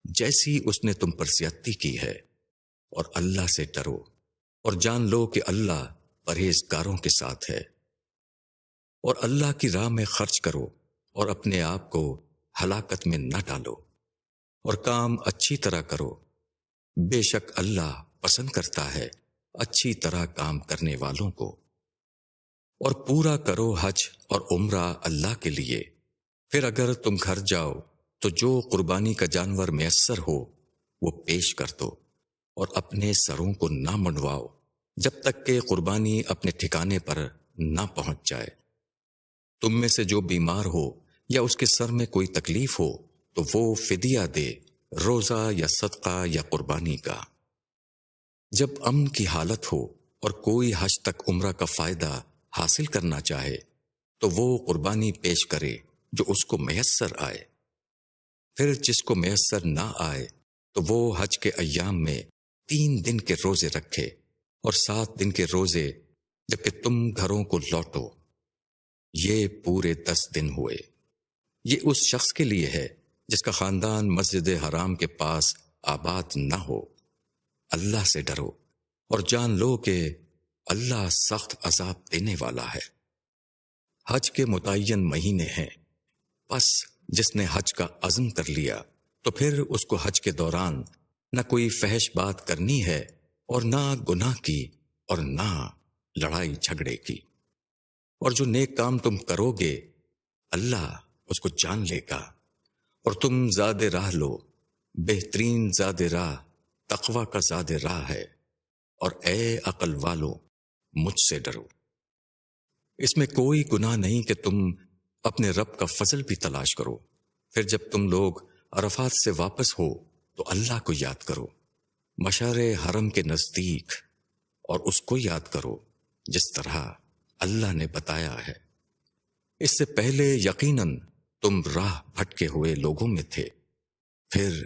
جیسی اس نے تم پر زیادتی کی ہے، اور اللہ سے ڈرو اور جان لو کہ اللہ پرہیزگاروں کے ساتھ ہے۔ اور اللہ کی راہ میں خرچ کرو اور اپنے آپ کو ہلاکت میں نہ ڈالو، اور کام اچھی طرح کرو، بے شک اللہ پسند کرتا ہے اچھی طرح کام کرنے والوں کو۔ اور پورا کرو حج اور عمرہ اللہ کے لیے۔ پھر اگر تم گھر جاؤ تو جو قربانی کا جانور میسر ہو وہ پیش کر دو، اور اپنے سروں کو نہ منڈواؤ جب تک کہ قربانی اپنے ٹھکانے پر نہ پہنچ جائے۔ تم میں سے جو بیمار ہو یا اس کے سر میں کوئی تکلیف ہو تو وہ فدیہ دے، روزہ یا صدقہ یا قربانی کا۔ جب امن کی حالت ہو اور کوئی حج تک عمرہ کا فائدہ حاصل کرنا چاہے تو وہ قربانی پیش کرے جو اس کو میسر آئے۔ پھر جس کو میسر نہ آئے تو وہ حج کے ایام میں 3 دن کے روزے رکھے اور 7 دن کے روزے جبکہ تم گھروں کو لوٹو، یہ پورے 10 دن ہوئے۔ یہ اس شخص کے لیے ہے جس کا خاندان مسجد حرام کے پاس آباد نہ ہو۔ اللہ سے ڈرو اور جان لو کہ اللہ سخت عذاب دینے والا ہے۔ حج کے متعین مہینے ہیں، پس جس نے حج کا عزم کر لیا تو پھر اس کو حج کے دوران نہ کوئی فحش بات کرنی ہے اور نہ گناہ کی اور نہ لڑائی جھگڑے کی۔ اور جو نیک کام تم کرو گے اللہ اس کو جان لے گا، اور تم زاد راہ لو، بہترین زاد راہ تقوی کا زاد راہ ہے، اور اے عقل والو مجھ سے ڈرو۔ اس میں کوئی گناہ نہیں کہ تم اپنے رب کا فضل بھی تلاش کرو۔ پھر جب تم لوگ عرفات سے واپس ہو تو اللہ کو یاد کرو مشعر حرم کے نزدیک، اور اس کو یاد کرو جس طرح اللہ نے بتایا ہے۔ اس سے پہلے یقیناً تم راہ بھٹکے ہوئے لوگوں میں تھے۔ پھر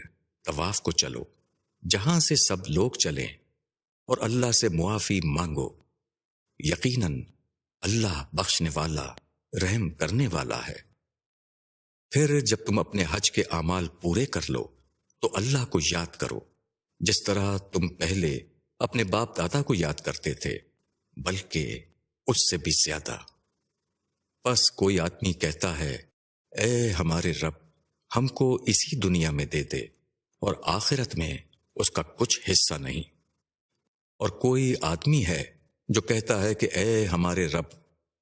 طواف کو چلو جہاں سے سب لوگ چلیں، اور اللہ سے معافی مانگو، یقیناً اللہ بخشنے والا رحم کرنے والا ہے۔ پھر جب تم اپنے حج کے اعمال پورے کر لو تو اللہ کو یاد کرو جس طرح تم پہلے اپنے باپ دادا کو یاد کرتے تھے، بلکہ اس سے بھی زیادہ۔ پس کوئی آدمی کہتا ہے اے ہمارے رب ہم کو اسی دنیا میں دے دے اور آخرت میں اس کا کچھ حصہ نہیں، اور کوئی آدمی ہے جو کہتا ہے کہ اے ہمارے رب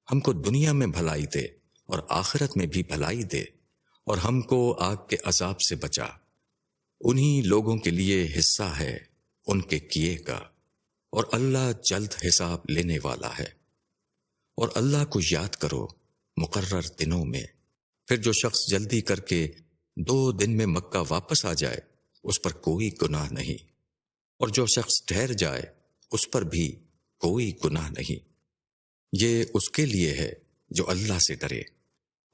ہم کو دنیا میں بھلائی دے اور آخرت میں بھی بھلائی دے اور ہم کو آگ کے عذاب سے بچا۔ انہی لوگوں کے لیے حصہ ہے ان کے کیے کا، اور اللہ جلد حساب لینے والا ہے۔ اور اللہ کو یاد کرو مقرر دنوں میں۔ پھر جو شخص جلدی کر کے 2 دن میں مکہ واپس آ جائے اس پر کوئی گناہ نہیں، اور جو شخص ٹھہر جائے اس پر بھی کوئی گناہ نہیں۔ یہ اس کے لیے ہے جو اللہ سے ڈرے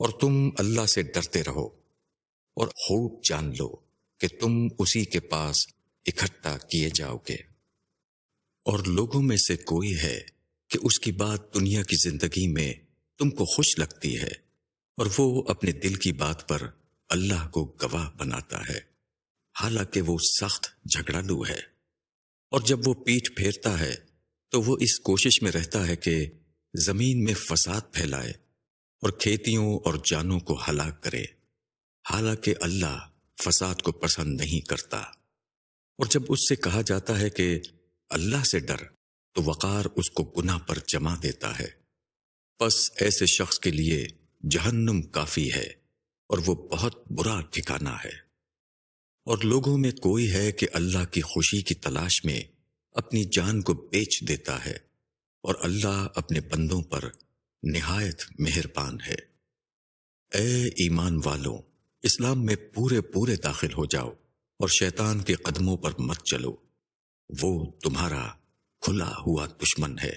اور تم اللہ سے ڈرتے رہو اور خوب جان لو کہ تم اسی کے پاس اکٹھا کیے جاؤ گے۔ اور لوگوں میں سے کوئی ہے کہ اس کی بات دنیا کی زندگی میں تم کو خوش لگتی ہے، اور وہ اپنے دل کی بات پر اللہ کو گواہ بناتا ہے، حالانکہ وہ سخت جھگڑالو ہے۔ اور جب وہ پیٹھ پھیرتا ہے تو وہ اس کوشش میں رہتا ہے کہ زمین میں فساد پھیلائے اور کھیتیوں اور جانوں کو ہلاک کرے، حالانکہ اللہ فساد کو پسند نہیں کرتا۔ اور جب اس سے کہا جاتا ہے کہ اللہ سے ڈر، تو وقار اس کو گناہ پر جما دیتا ہے۔ پس ایسے شخص کے لیے جہنم کافی ہے، اور وہ بہت برا ٹھکانہ ہے۔ اور لوگوں میں کوئی ہے کہ اللہ کی خوشی کی تلاش میں اپنی جان کو بیچ دیتا ہے، اور اللہ اپنے بندوں پر نہایت مہربان ہے۔ اے ایمان والوں، اسلام میں پورے داخل ہو جاؤ اور شیطان کے قدموں پر مت چلو، وہ تمہارا کھلا ہوا دشمن ہے۔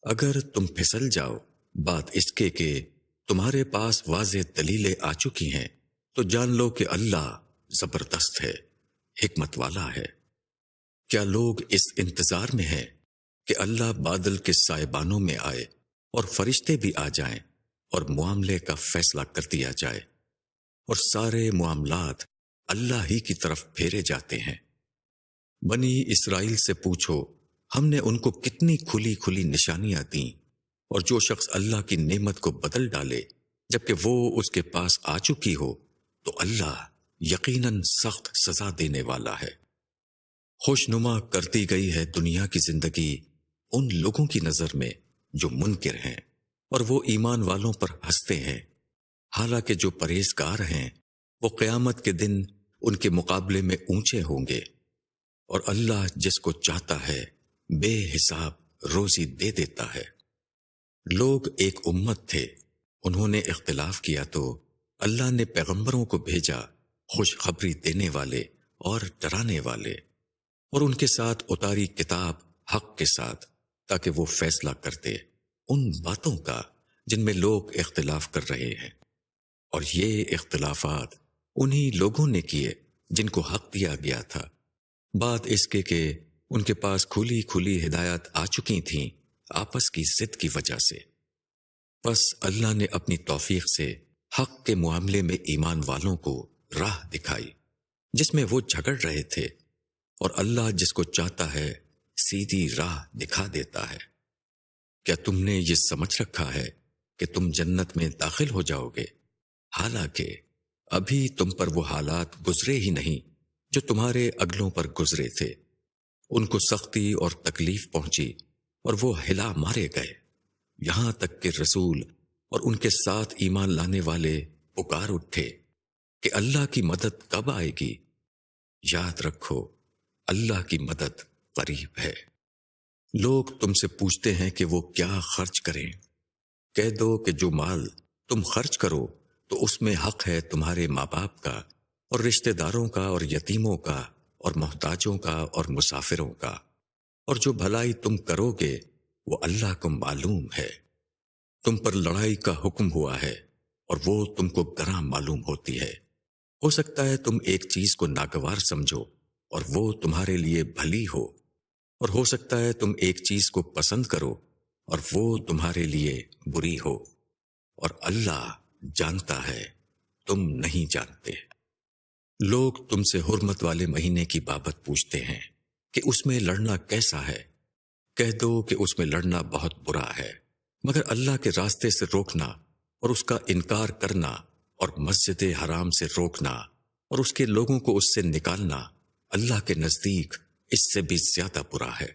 اگر تم پھسل جاؤ بات اس کے کہ تمہارے پاس واضح دلیلیں آ چکی ہیں، تو جان لو کہ اللہ زبردست ہے، حکمت والا ہے۔ کیا لوگ اس انتظار میں ہیں کہ اللہ بادل کے سائبانوں میں آئے اور فرشتے بھی آ جائیں اور معاملے کا فیصلہ کر دیا جائے، اور سارے معاملات اللہ ہی کی طرف پھیرے جاتے ہیں؟ بنی اسرائیل سے پوچھو، ہم نے ان کو کتنی کھلی نشانیاں دیں، اور جو شخص اللہ کی نعمت کو بدل ڈالے جبکہ وہ اس کے پاس آ چکی ہو، تو اللہ یقیناً سخت سزا دینے والا ہے۔ خوشنما کر دی گئی ہے دنیا کی زندگی ان لوگوں کی نظر میں جو منکر ہیں، اور وہ ایمان والوں پر ہنستے ہیں، حالانکہ جو پرہیزگار ہیں وہ قیامت کے دن ان کے مقابلے میں اونچے ہوں گے۔ اور اللہ جس کو چاہتا ہے بے حساب روزی دے دیتا ہے۔ لوگ ایک امت تھے، انہوں نے اختلاف کیا تو اللہ نے پیغمبروں کو بھیجا، خوشخبری دینے والے اور ڈرانے والے، اور ان کے ساتھ اتاری کتاب حق کے ساتھ، تاکہ وہ فیصلہ کرتے ان باتوں کا جن میں لوگ اختلاف کر رہے ہیں۔ اور یہ اختلافات انہی لوگوں نے کیے جن کو حق دیا گیا تھا، بات اس کے کہ ان کے پاس کھلی ہدایت آ چکی تھیں آپس کی ضد کی وجہ سے۔ پس اللہ نے اپنی توفیق سے حق کے معاملے میں ایمان والوں کو راہ دکھائی جس میں وہ جھگڑ رہے تھے، اور اللہ جس کو چاہتا ہے سیدھی راہ دکھا دیتا ہے۔ کیا تم نے یہ سمجھ رکھا ہے کہ تم جنت میں داخل ہو جاؤ گے، حالانکہ ابھی تم پر وہ حالات گزرے ہی نہیں جو تمہارے اگلوں پر گزرے تھے؟ ان کو سختی اور تکلیف پہنچی اور وہ ہلا مارے گئے، یہاں تک کہ رسول اور ان کے ساتھ ایمان لانے والے پکار اٹھے کہ اللہ کی مدد کب آئے گی؟ یاد رکھو، اللہ کی مدد قریب ہے۔ لوگ تم سے پوچھتے ہیں کہ وہ کیا خرچ کریں، کہہ دو کہ جو مال تم خرچ کرو تو اس میں حق ہے تمہارے ماں باپ کا اور رشتہ داروں کا اور یتیموں کا اور محتاجوں کا اور مسافروں کا، اور جو بھلائی تم کرو گے وہ اللہ کو معلوم ہے۔ تم پر لڑائی کا حکم ہوا ہے اور وہ تم کو گراں معلوم ہوتی ہے۔ ہو سکتا ہے تم ایک چیز کو ناگوار سمجھو اور وہ تمہارے لیے بھلی ہو، اور ہو سکتا ہے تم ایک چیز کو پسند کرو اور وہ تمہارے لیے بری ہو، اور اللہ جانتا ہے تم نہیں جانتے۔ لوگ تم سے حرمت والے مہینے کی بابت پوچھتے ہیں کہ اس میں لڑنا کیسا ہے، کہہ دو کہ اس میں لڑنا بہت برا ہے، مگر اللہ کے راستے سے روکنا اور اس کا انکار کرنا اور مسجد حرام سے روکنا اور اس کے لوگوں کو اس سے نکالنا اللہ کے نزدیک اس سے بھی زیادہ برا ہے،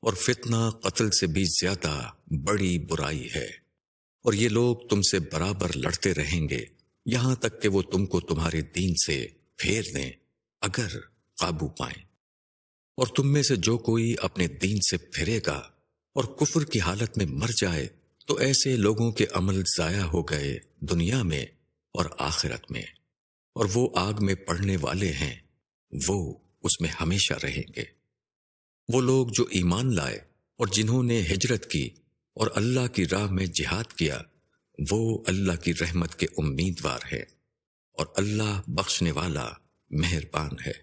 اور فتنہ قتل سے بھی زیادہ بڑی برائی ہے۔ اور یہ لوگ تم سے برابر لڑتے رہیں گے یہاں تک کہ وہ تم کو تمہارے دین سے پھیر دیں اگر قابو پائیں۔ اور تم میں سے جو کوئی اپنے دین سے پھرے گا اور کفر کی حالت میں مر جائے تو ایسے لوگوں کے عمل ضائع ہو گئے دنیا میں اور آخرت میں، اور وہ آگ میں پڑنے والے ہیں، وہ اس میں ہمیشہ رہیں گے۔ وہ لوگ جو ایمان لائے اور جنہوں نے ہجرت کی اور اللہ کی راہ میں جہاد کیا، وہ اللہ کی رحمت کے امیدوار ہے اور اللہ بخشنے والا مہربان ہے۔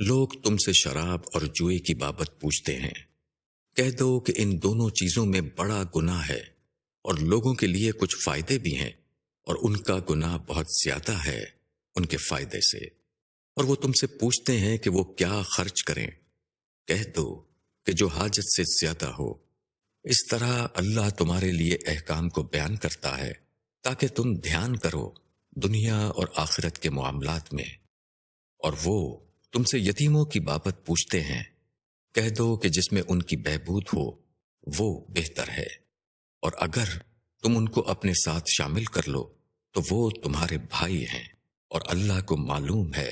لوگ تم سے شراب اور جوئے کی بابت پوچھتے ہیں، کہہ دو کہ ان دونوں چیزوں میں بڑا گناہ ہے، اور لوگوں کے لیے کچھ فائدے بھی ہیں، اور ان کا گناہ بہت زیادہ ہے ان کے فائدے سے۔ اور وہ تم سے پوچھتے ہیں کہ وہ کیا خرچ کریں، کہہ دو کہ جو حاجت سے زیادہ ہو۔ اس طرح اللہ تمہارے لیے احکام کو بیان کرتا ہے تاکہ تم دھیان کرو دنیا اور آخرت کے معاملات میں۔ اور وہ تم سے یتیموں کی بابت پوچھتے ہیں، کہہ دو کہ جس میں ان کی بہبود ہو وہ بہتر ہے، اور اگر تم ان کو اپنے ساتھ شامل کر لو تو وہ تمہارے بھائی ہیں، اور اللہ کو معلوم ہے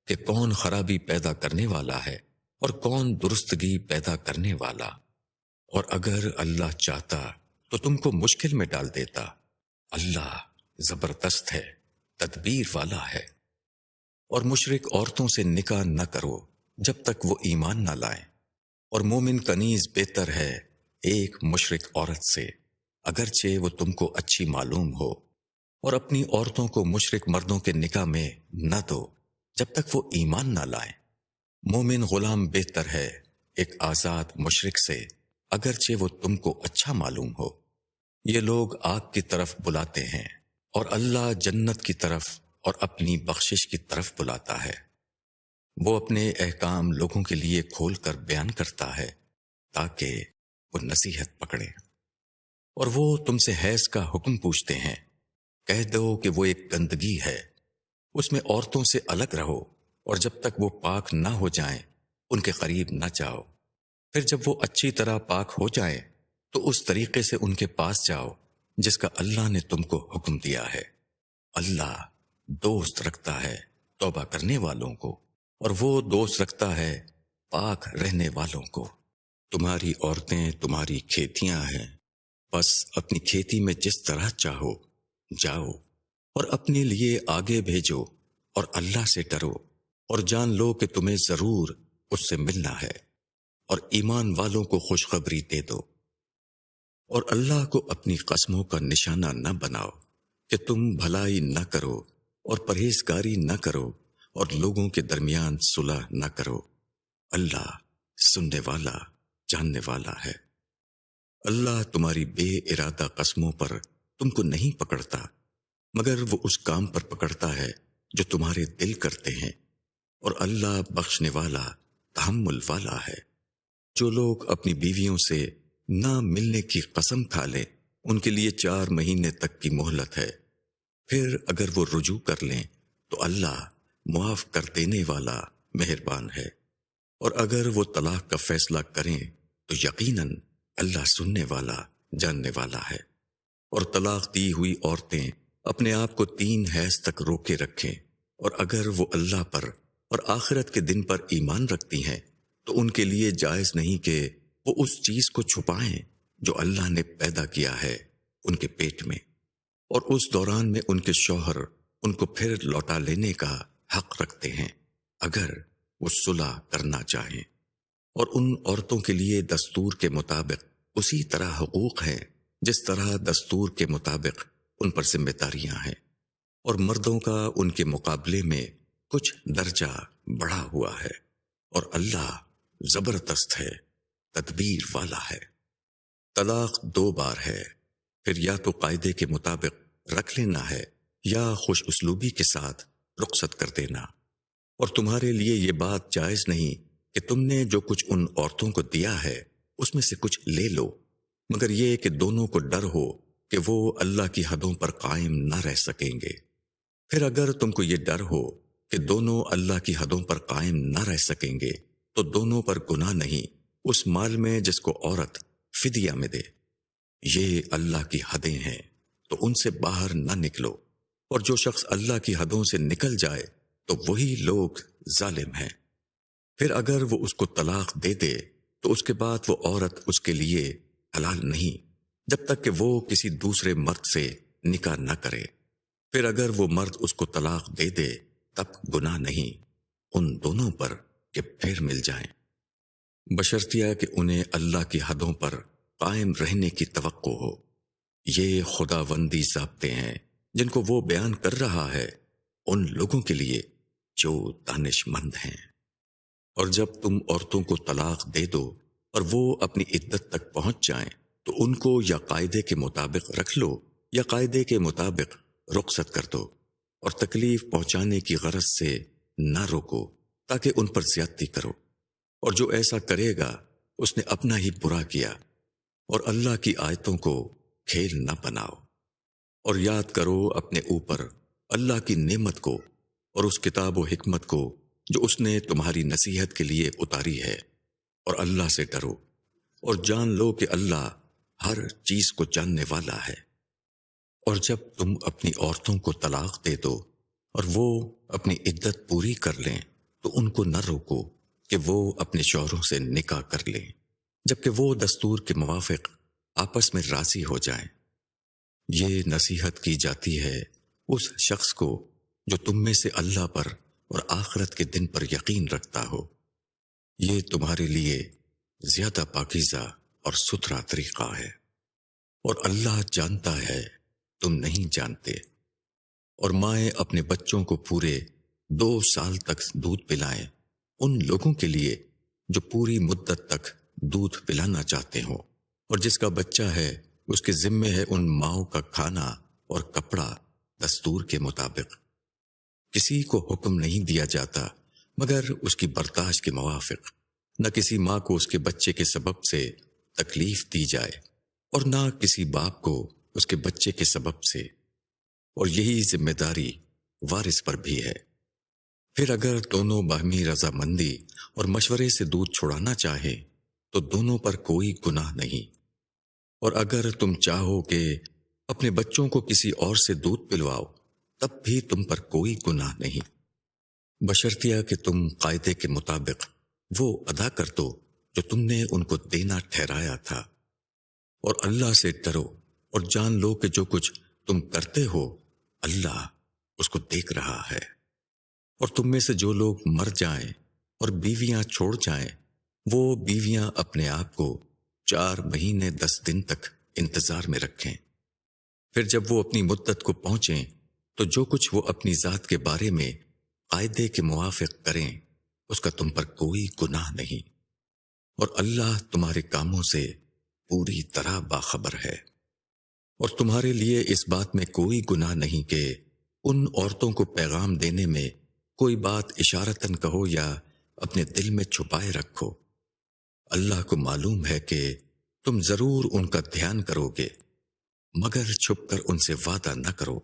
کہ کون خرابی پیدا کرنے والا ہے اور کون درستگی پیدا کرنے والا۔ اور اگر اللہ چاہتا تو تم کو مشکل میں ڈال دیتا، اللہ زبردست ہے، تدبیر والا ہے۔ اور مشرک عورتوں سے نکاح نہ کرو جب تک وہ ایمان نہ لائیں، اور مومن کنیز بہتر ہے ایک مشرک عورت سے، اگرچہ وہ تم کو اچھی معلوم ہو۔ اور اپنی عورتوں کو مشرک مردوں کے نکاح میں نہ دو جب تک وہ ایمان نہ لائیں۔ مومن غلام بہتر ہے ایک آزاد مشرک سے، اگرچہ وہ تم کو اچھا معلوم ہو۔ یہ لوگ آگ کی طرف بلاتے ہیں اور اللہ جنت کی طرف اور اپنی بخشش کی طرف بلاتا ہے۔ وہ اپنے احکام لوگوں کے لیے کھول کر بیان کرتا ہے تاکہ وہ نصیحت پکڑیں۔ اور وہ تم سے حیض کا حکم پوچھتے ہیں، کہہ دو کہ وہ ایک گندگی ہے، اس میں عورتوں سے الگ رہو، اور جب تک وہ پاک نہ ہو جائیں ان کے قریب نہ جاؤ۔ پھر جب وہ اچھی طرح پاک ہو جائیں تو اس طریقے سے ان کے پاس جاؤ جس کا اللہ نے تم کو حکم دیا ہے۔ اللہ دوست رکھتا ہے توبہ کرنے والوں کو، اور وہ دوست رکھتا ہے پاک رہنے والوں کو۔ تمہاری عورتیں تمہاری کھیتیاں ہیں، بس اپنی کھیتی میں جس طرح چاہو جاؤ، اور اپنے لیے آگے بھیجو، اور اللہ سے ڈرو، اور جان لو کہ تمہیں ضرور اس سے ملنا ہے، اور ایمان والوں کو خوشخبری دے دو۔ اور اللہ کو اپنی قسموں کا نشانہ نہ بناؤ کہ تم بھلائی نہ کرو اور پرہیزگاری نہ کرو اور لوگوں کے درمیان صلح نہ کرو۔ اللہ سننے والا جاننے والا ہے۔ اللہ تمہاری بے ارادہ قسموں پر تم کو نہیں پکڑتا، مگر وہ اس کام پر پکڑتا ہے جو تمہارے دل کرتے ہیں، اور اللہ بخشنے والا تحمل والا ہے۔ جو لوگ اپنی بیویوں سے نہ ملنے کی قسم کھا لیں ان کے لیے 4 مہینے تک کی مہلت ہے، پھر اگر وہ رجوع کر لیں تو اللہ معاف کر دینے والا مہربان ہے۔ اور اگر وہ طلاق کا فیصلہ کریں تو یقیناً اللہ سننے والا جاننے والا ہے۔ اور طلاق دی ہوئی عورتیں اپنے آپ کو 3 حیض تک روکے رکھیں، اور اگر وہ اللہ پر اور آخرت کے دن پر ایمان رکھتی ہیں تو ان کے لیے جائز نہیں کہ وہ اس چیز کو چھپائیں جو اللہ نے پیدا کیا ہے ان کے پیٹ میں، اور اس دوران میں ان کے شوہر ان کو پھر لوٹا لینے کا حق رکھتے ہیں اگر وہ صلح کرنا چاہیں۔ اور ان عورتوں کے لیے دستور کے مطابق اسی طرح حقوق ہیں جس طرح دستور کے مطابق ان پر ذمہ داریاں ہیں، اور مردوں کا ان کے مقابلے میں کچھ درجہ بڑھا ہوا ہے، اور اللہ زبردست ہے، تدبیر والا ہے۔ طلاق 2 بار ہے، پھر یا تو قاعدے کے مطابق رکھ لینا ہے یا خوش اسلوبی کے ساتھ رخصت کر دینا۔ اور تمہارے لیے یہ بات جائز نہیں کہ تم نے جو کچھ ان عورتوں کو دیا ہے اس میں سے کچھ لے لو، مگر یہ کہ دونوں کو ڈر ہو کہ وہ اللہ کی حدوں پر قائم نہ رہ سکیں گے۔ پھر اگر تم کو یہ ڈر ہو کہ دونوں اللہ کی حدوں پر قائم نہ رہ سکیں گے تو دونوں پر گناہ نہیں اس مال میں جس کو عورت فدیہ میں دے۔ یہ اللہ کی حدیں ہیں تو ان سے باہر نہ نکلو، اور جو شخص اللہ کی حدوں سے نکل جائے تو وہی لوگ ظالم ہیں۔ پھر اگر وہ اس کو طلاق دے دے تو اس کے بعد وہ عورت اس کے لیے حلال نہیں جب تک کہ وہ کسی دوسرے مرد سے نکاح نہ کرے۔ پھر اگر وہ مرد اس کو طلاق دے دے تب گناہ نہیں ان دونوں پر کہ پھر مل جائیں، بشرطیہ کہ انہیں اللہ کی حدوں پر قائم رہنے کی توقع ہو۔ یہ خداوندی ضابطے ہیں جن کو وہ بیان کر رہا ہے ان لوگوں کے لیے جو دانش مند ہیں۔ اور جب تم عورتوں کو طلاق دے دو اور وہ اپنی عدت تک پہنچ جائیں تو ان کو یا قاعدے کے مطابق رکھ لو یا قاعدے کے مطابق رخصت کر دو، اور تکلیف پہنچانے کی غرض سے نہ روکو تاکہ ان پر زیادتی کرو، اور جو ایسا کرے گا اس نے اپنا ہی برا کیا، اور اللہ کی آیتوں کو کھیل نہ بناؤ۔ اور یاد کرو اپنے اوپر اللہ کی نعمت کو اور اس کتاب و حکمت کو جو اس نے تمہاری نصیحت کے لیے اتاری ہے، اور اللہ سے ڈرو اور جان لو کہ اللہ ہر چیز کو جاننے والا ہے۔ اور جب تم اپنی عورتوں کو طلاق دے دو اور وہ اپنی عدت پوری کر لیں تو ان کو نہ روکو کہ وہ اپنے شوہروں سے نکاح کر لیں جبکہ وہ دستور کے موافق آپس میں راضی ہو جائیں۔ یہ نصیحت کی جاتی ہے اس شخص کو جو تم میں سے اللہ پر اور آخرت کے دن پر یقین رکھتا ہو۔ یہ تمہارے لیے زیادہ پاکیزہ اور ستھرا طریقہ ہے، اور اللہ جانتا ہے تم نہیں جانتے۔ اور مائیں اپنے بچوں کو پورے 2 سال تک دودھ پلائیں ان لوگوں کے لیے جو پوری مدت تک دودھ پلانا چاہتے ہوں، اور جس کا بچہ ہے اس کے ذمے ہے ان ماؤں کا کھانا اور کپڑا دستور کے مطابق۔ کسی کو حکم نہیں دیا جاتا مگر اس کی برداشت کے موافق، نہ کسی ماں کو اس کے بچے کے سبب سے تکلیف دی جائے اور نہ کسی باپ کو اس کے بچے کے سبب سے، اور یہی ذمہ داری وارث پر بھی ہے۔ پھر اگر دونوں باہمی رضامندی اور مشورے سے دودھ چھڑانا چاہیں تو دونوں پر کوئی گناہ نہیں، اور اگر تم چاہو کہ اپنے بچوں کو کسی اور سے دودھ پلواؤ تب بھی تم پر کوئی گناہ نہیں، بشرطیہ کہ تم قاعدے کے مطابق وہ ادا کر دو جو تم نے ان کو دینا ٹھہرایا تھا۔ اور اللہ سے ڈرو اور جان لو کہ جو کچھ تم کرتے ہو اللہ اس کو دیکھ رہا ہے۔ اور تم میں سے جو لوگ مر جائیں اور بیویاں چھوڑ جائیں وہ بیویاں اپنے آپ کو 4 مہینے 10 دن تک انتظار میں رکھیں، پھر جب وہ اپنی مدت کو پہنچیں تو جو کچھ وہ اپنی ذات کے بارے میں قاعدے کے موافق کریں اس کا تم پر کوئی گناہ نہیں، اور اللہ تمہارے کاموں سے پوری طرح باخبر ہے۔ اور تمہارے لیے اس بات میں کوئی گناہ نہیں کہ ان عورتوں کو پیغام دینے میں کوئی بات اشارتاً کہو یا اپنے دل میں چھپائے رکھو۔ اللہ کو معلوم ہے کہ تم ضرور ان کا دھیان کرو گے، مگر چھپ کر ان سے وعدہ نہ کرو۔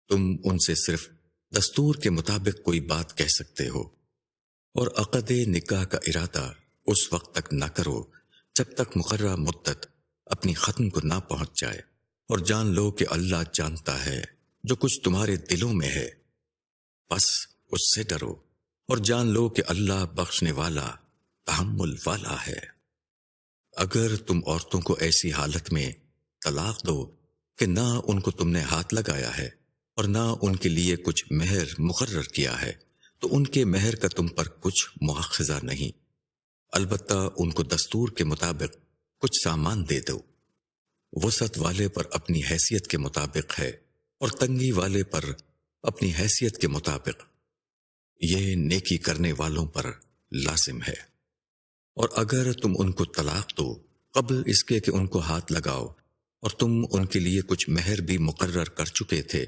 تم ان سے صرف دستور کے مطابق کوئی بات کہہ سکتے ہو، اور عقد نکاح کا ارادہ اس وقت تک نہ کرو جب تک مقررہ مدت اپنی ختم کو نہ پہنچ جائے، اور جان لو کہ اللہ جانتا ہے جو کچھ تمہارے دلوں میں ہے، بس اس سے ڈرو، اور جان لو کہ اللہ بخشنے والا تحمل والا ہے۔ اگر تم عورتوں کو ایسی حالت میں طلاق دو کہ نہ ان کو تم نے ہاتھ لگایا ہے اور نہ ان کے لیے کچھ مہر مقرر کیا ہے تو ان کے مہر کا تم پر کچھ مواخذہ نہیں، البتہ ان کو دستور کے مطابق کچھ سامان دے دو۔ وسعت والے پر اپنی حیثیت کے مطابق ہے اور تنگی والے پر اپنی حیثیت کے مطابق، یہ نیکی کرنے والوں پر لازم ہے۔ اور اگر تم ان کو طلاق دو قبل اس کے کہ ان کو ہاتھ لگاؤ اور تم ان کے لیے کچھ مہر بھی مقرر کر چکے تھے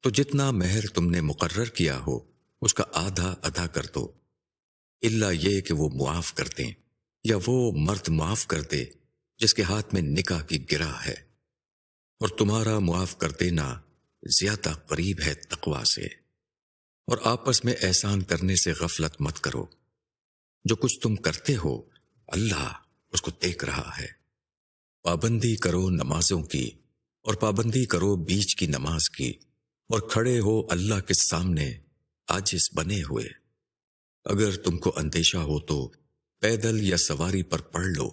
تو جتنا مہر تم نے مقرر کیا ہو اس کا آدھا ادا کر دو، الا یہ کہ وہ معاف کر دیں یا وہ مرد معاف کر دے جس کے ہاتھ میں نکاح کی گرہ ہے، اور تمہارا معاف کر دینا زیادہ قریب ہے تقوی سے۔ اور آپس میں احسان کرنے سے غفلت مت کرو، جو کچھ تم کرتے ہو اللہ اس کو دیکھ رہا ہے۔ پابندی کرو نمازوں کی اور پابندی کرو بیچ کی نماز کی، اور کھڑے ہو اللہ کے سامنے عاجز بنے ہوئے۔ اگر تم کو اندیشہ ہو تو پیدل یا سواری پر پڑھ لو،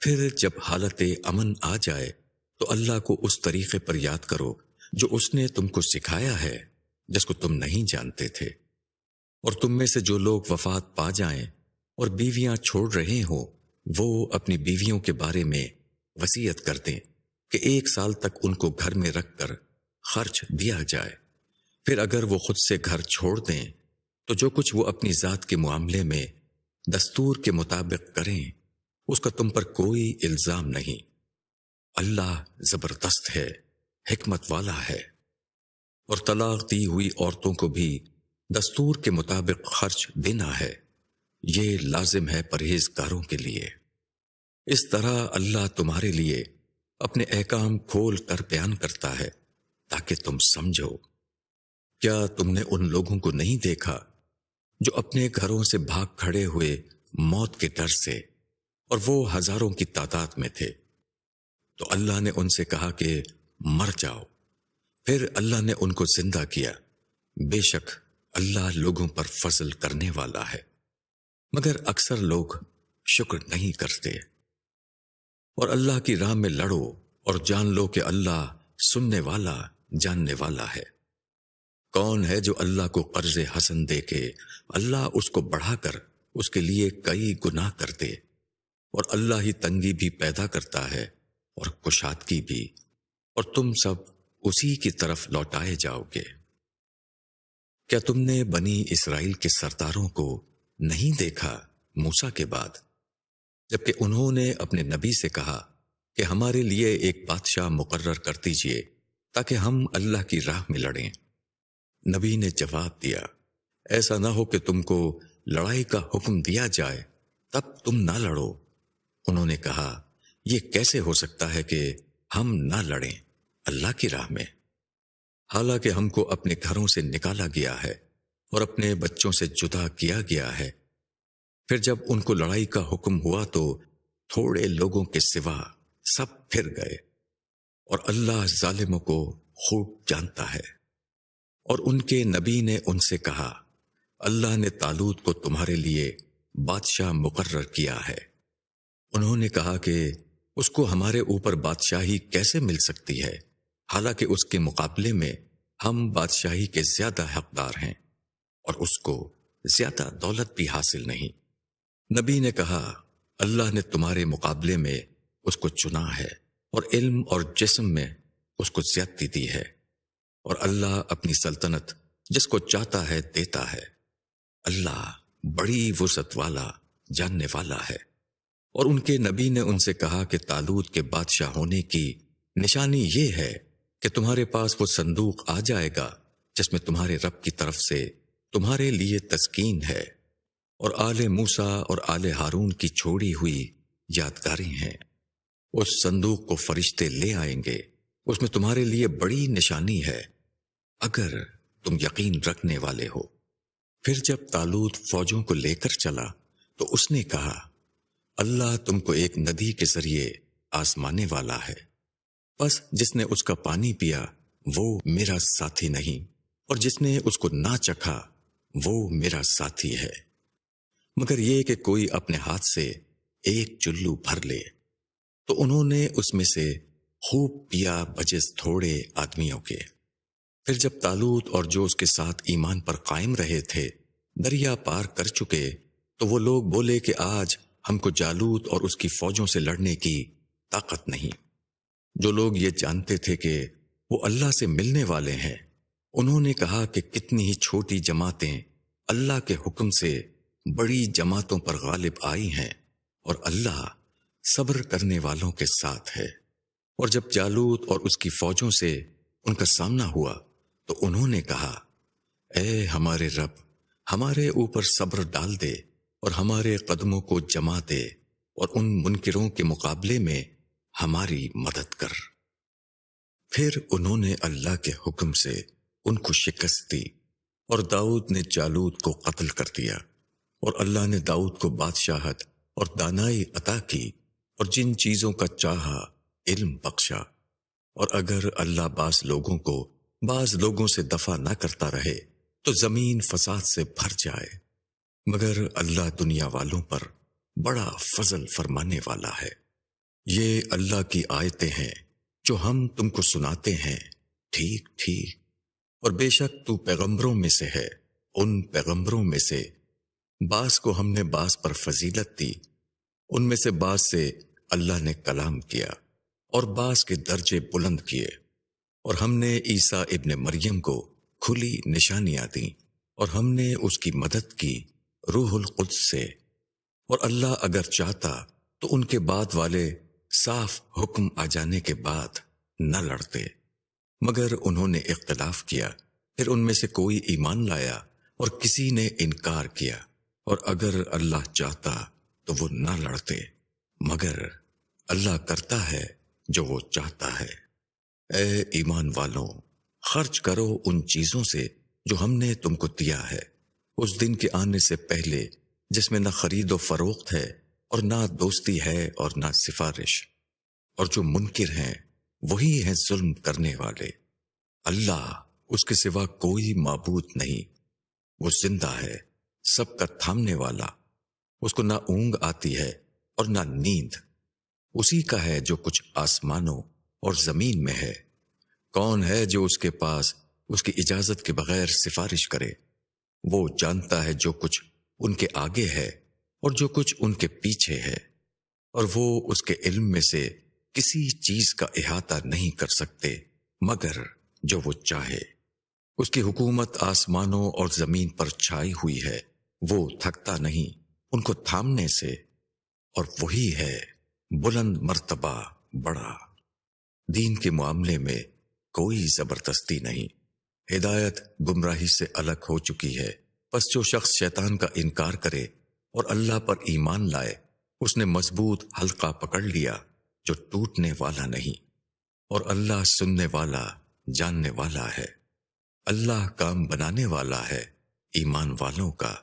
پھر جب حالت امن آ جائے تو اللہ کو اس طریقے پر یاد کرو جو اس نے تم کو سکھایا ہے جس کو تم نہیں جانتے تھے۔ اور تم میں سے جو لوگ وفات پا جائیں اور بیویاں چھوڑ رہے ہوں وہ اپنی بیویوں کے بارے میں وصیت کر دیں کہ 1 سال تک ان کو گھر میں رکھ کر خرچ دیا جائے، پھر اگر وہ خود سے گھر چھوڑ دیں تو جو کچھ وہ اپنی ذات کے معاملے میں دستور کے مطابق کریں اس کا تم پر کوئی الزام نہیں۔ اللہ زبردست ہے، حکمت والا ہے۔ اور طلاق دی ہوئی عورتوں کو بھی دستور کے مطابق خرچ دینا ہے، یہ لازم ہے پرہیزگاروں کے لیے۔ اس طرح اللہ تمہارے لیے اپنے احکام کھول کر بیان کرتا ہے تاکہ تم سمجھو۔ کیا تم نے ان لوگوں کو نہیں دیکھا جو اپنے گھروں سے بھاگ کھڑے ہوئے موت کے ڈر سے، اور وہ ہزاروں کی تعداد میں تھے؟ تو اللہ نے ان سے کہا کہ مر جاؤ، پھر اللہ نے ان کو زندہ کیا۔ بے شک اللہ لوگوں پر فضل کرنے والا ہے، مگر اکثر لوگ شکر نہیں کرتے۔ اور اللہ کی راہ میں لڑو اور جان لو کہ اللہ سننے والا جاننے والا ہے۔ کون ہے جو اللہ کو قرض حسن دے کے اللہ اس کو بڑھا کر اس کے لیے کئی گناہ کر دے؟ اور اللہ ہی تنگی بھی پیدا کرتا ہے اور کشادگی بھی، اور تم سب اسی کی طرف لوٹائے جاؤ گے۔ کیا تم نے بنی اسرائیل کے سرداروں کو نہیں دیکھا موسیٰ کے بعد، جبکہ انہوں نے اپنے نبی سے کہا کہ ہمارے لیے ایک بادشاہ مقرر کر دیجئے تاکہ ہم اللہ کی راہ میں لڑیں؟ نبی نے جواب دیا، ایسا نہ ہو کہ تم کو لڑائی کا حکم دیا جائے تب تم نہ لڑو۔ انہوں نے کہا، یہ کیسے ہو سکتا ہے کہ ہم نہ لڑیں اللہ کی راہ میں، حالانکہ ہم کو اپنے گھروں سے نکالا گیا ہے اور اپنے بچوں سے جدا کیا گیا ہے۔ پھر جب ان کو لڑائی کا حکم ہوا تو تھوڑے لوگوں کے سوا سب پھر گئے، اور اللہ ظالموں کو خوب جانتا ہے۔ اور ان کے نبی نے ان سے کہا، اللہ نے طالوت کو تمہارے لیے بادشاہ مقرر کیا ہے۔ انہوں نے کہا کہ اس کو ہمارے اوپر بادشاہی کیسے مل سکتی ہے، حالانکہ اس کے مقابلے میں ہم بادشاہی کے زیادہ حقدار ہیں اور اس کو زیادہ دولت بھی حاصل نہیں۔ نبی نے کہا، اللہ نے تمہارے مقابلے میں اس کو چنا ہے اور علم اور جسم میں اس کو زیادتی دی ہے، اور اللہ اپنی سلطنت جس کو چاہتا ہے دیتا ہے۔ اللہ بڑی وسعت والا جاننے والا ہے۔ اور ان کے نبی نے ان سے کہا کہ طالوت کے بادشاہ ہونے کی نشانی یہ ہے کہ تمہارے پاس وہ صندوق آ جائے گا جس میں تمہارے رب کی طرف سے تمہارے لیے تسکین ہے، اور آل موسیٰ اور آل ہارون کی چھوڑی ہوئی یادگاریں ہیں۔ اس صندوق کو فرشتے لے آئیں گے، اس میں تمہارے لیے بڑی نشانی ہے اگر تم یقین رکھنے والے ہو۔ پھر جب طالوت فوجوں کو لے کر چلا تو اس نے کہا، اللہ تم کو ایک ندی کے ذریعے آزمانے والا ہے، بس جس نے اس کا پانی پیا وہ میرا ساتھی نہیں، اور جس نے اس کو نہ چکھا وہ میرا ساتھی ہے، مگر یہ کہ کوئی اپنے ہاتھ سے ایک چلو بھر لے۔ تو انہوں نے اس میں سے خوب پیا بجز تھوڑے آدمیوں کے۔ پھر جب طالوت اور جو اس کے ساتھ ایمان پر قائم رہے تھے دریا پار کر چکے تو وہ لوگ بولے کہ آج ہم کو جالوت اور اس کی فوجوں سے لڑنے کی طاقت نہیں۔ جو لوگ یہ جانتے تھے کہ وہ اللہ سے ملنے والے ہیں، انہوں نے کہا کہ کتنی ہی چھوٹی جماعتیں اللہ کے حکم سے بڑی جماعتوں پر غالب آئی ہیں، اور اللہ صبر کرنے والوں کے ساتھ ہے۔ اور جب جالوت اور اس کی فوجوں سے ان کا سامنا ہوا تو انہوں نے کہا، اے ہمارے رب، ہمارے اوپر صبر ڈال دے اور ہمارے قدموں کو جما دے، اور ان منکروں کے مقابلے میں ہماری مدد کر۔ پھر انہوں نے اللہ کے حکم سے ان کو شکست دی، اور داؤد نے جالوت کو قتل کر دیا، اور اللہ نے داؤد کو بادشاہت اور دانائی عطا کی، اور جن چیزوں کا چاہا علم بخشا۔ اور اگر اللہ بعض لوگوں کو بعض لوگوں سے دفع نہ کرتا رہے تو زمین فساد سے بھر جائے، مگر اللہ دنیا والوں پر بڑا فضل فرمانے والا ہے۔ یہ اللہ کی آیتیں ہیں جو ہم تم کو سناتے ہیں ٹھیک ٹھیک، اور بے شک تو پیغمبروں میں سے ہے۔ ان پیغمبروں میں سے بعض کو ہم نے بعض پر فضیلت دی، ان میں سے بعض سے اللہ نے کلام کیا، اور بعض کے درجے بلند کیے، اور ہم نے عیسیٰ ابن مریم کو کھلی نشانیاں دیں، اور ہم نے اس کی مدد کی روح القدس سے، اور اللہ اگر چاہتا تو ان کے بعد والے صاف حکم آ جانے کے بعد نہ لڑتے، مگر انہوں نے اختلاف کیا، پھر ان میں سے کوئی ایمان لایا اور کسی نے انکار کیا، اور اگر اللہ چاہتا تو وہ نہ لڑتے، مگر اللہ کرتا ہے جو وہ چاہتا ہے۔ اے ایمان والوں، خرچ کرو ان چیزوں سے جو ہم نے تم کو دیا ہے، اس دن کے آنے سے پہلے جس میں نہ خرید و فروخت ہے اور نہ دوستی ہے اور نہ سفارش، اور جو منکر ہیں وہی ہیں ظلم کرنے والے۔ اللہ، اس کے سوا کوئی معبود نہیں، وہ زندہ ہے، سب کا تھامنے والا، اس کو نہ اونگ آتی ہے اور نہ نیند، اسی کا ہے جو کچھ آسمانوں اور زمین میں ہے۔ کون ہے جو اس کے پاس اس کی اجازت کے بغیر سفارش کرے؟ وہ جانتا ہے جو کچھ ان کے آگے ہے اور جو کچھ ان کے پیچھے ہے، اور وہ اس کے علم میں سے کسی چیز کا احاطہ نہیں کر سکتے مگر جو وہ چاہے۔ اس کی حکومت آسمانوں اور زمین پر چھائی ہوئی ہے، وہ تھکتا نہیں ان کو تھامنے سے، اور وہی ہے بلند مرتبہ بڑا۔ دین کے معاملے میں کوئی زبردستی نہیں، ہدایت گمراہی سے الگ ہو چکی ہے، پس جو شخص شیطان کا انکار کرے اور اللہ پر ایمان لائے، اس نے مضبوط حلقہ پکڑ لیا جو ٹوٹنے والا نہیں، اور اللہ سننے والا جاننے والا ہے۔ اللہ کام بنانے والا ہے ایمان والوں کا،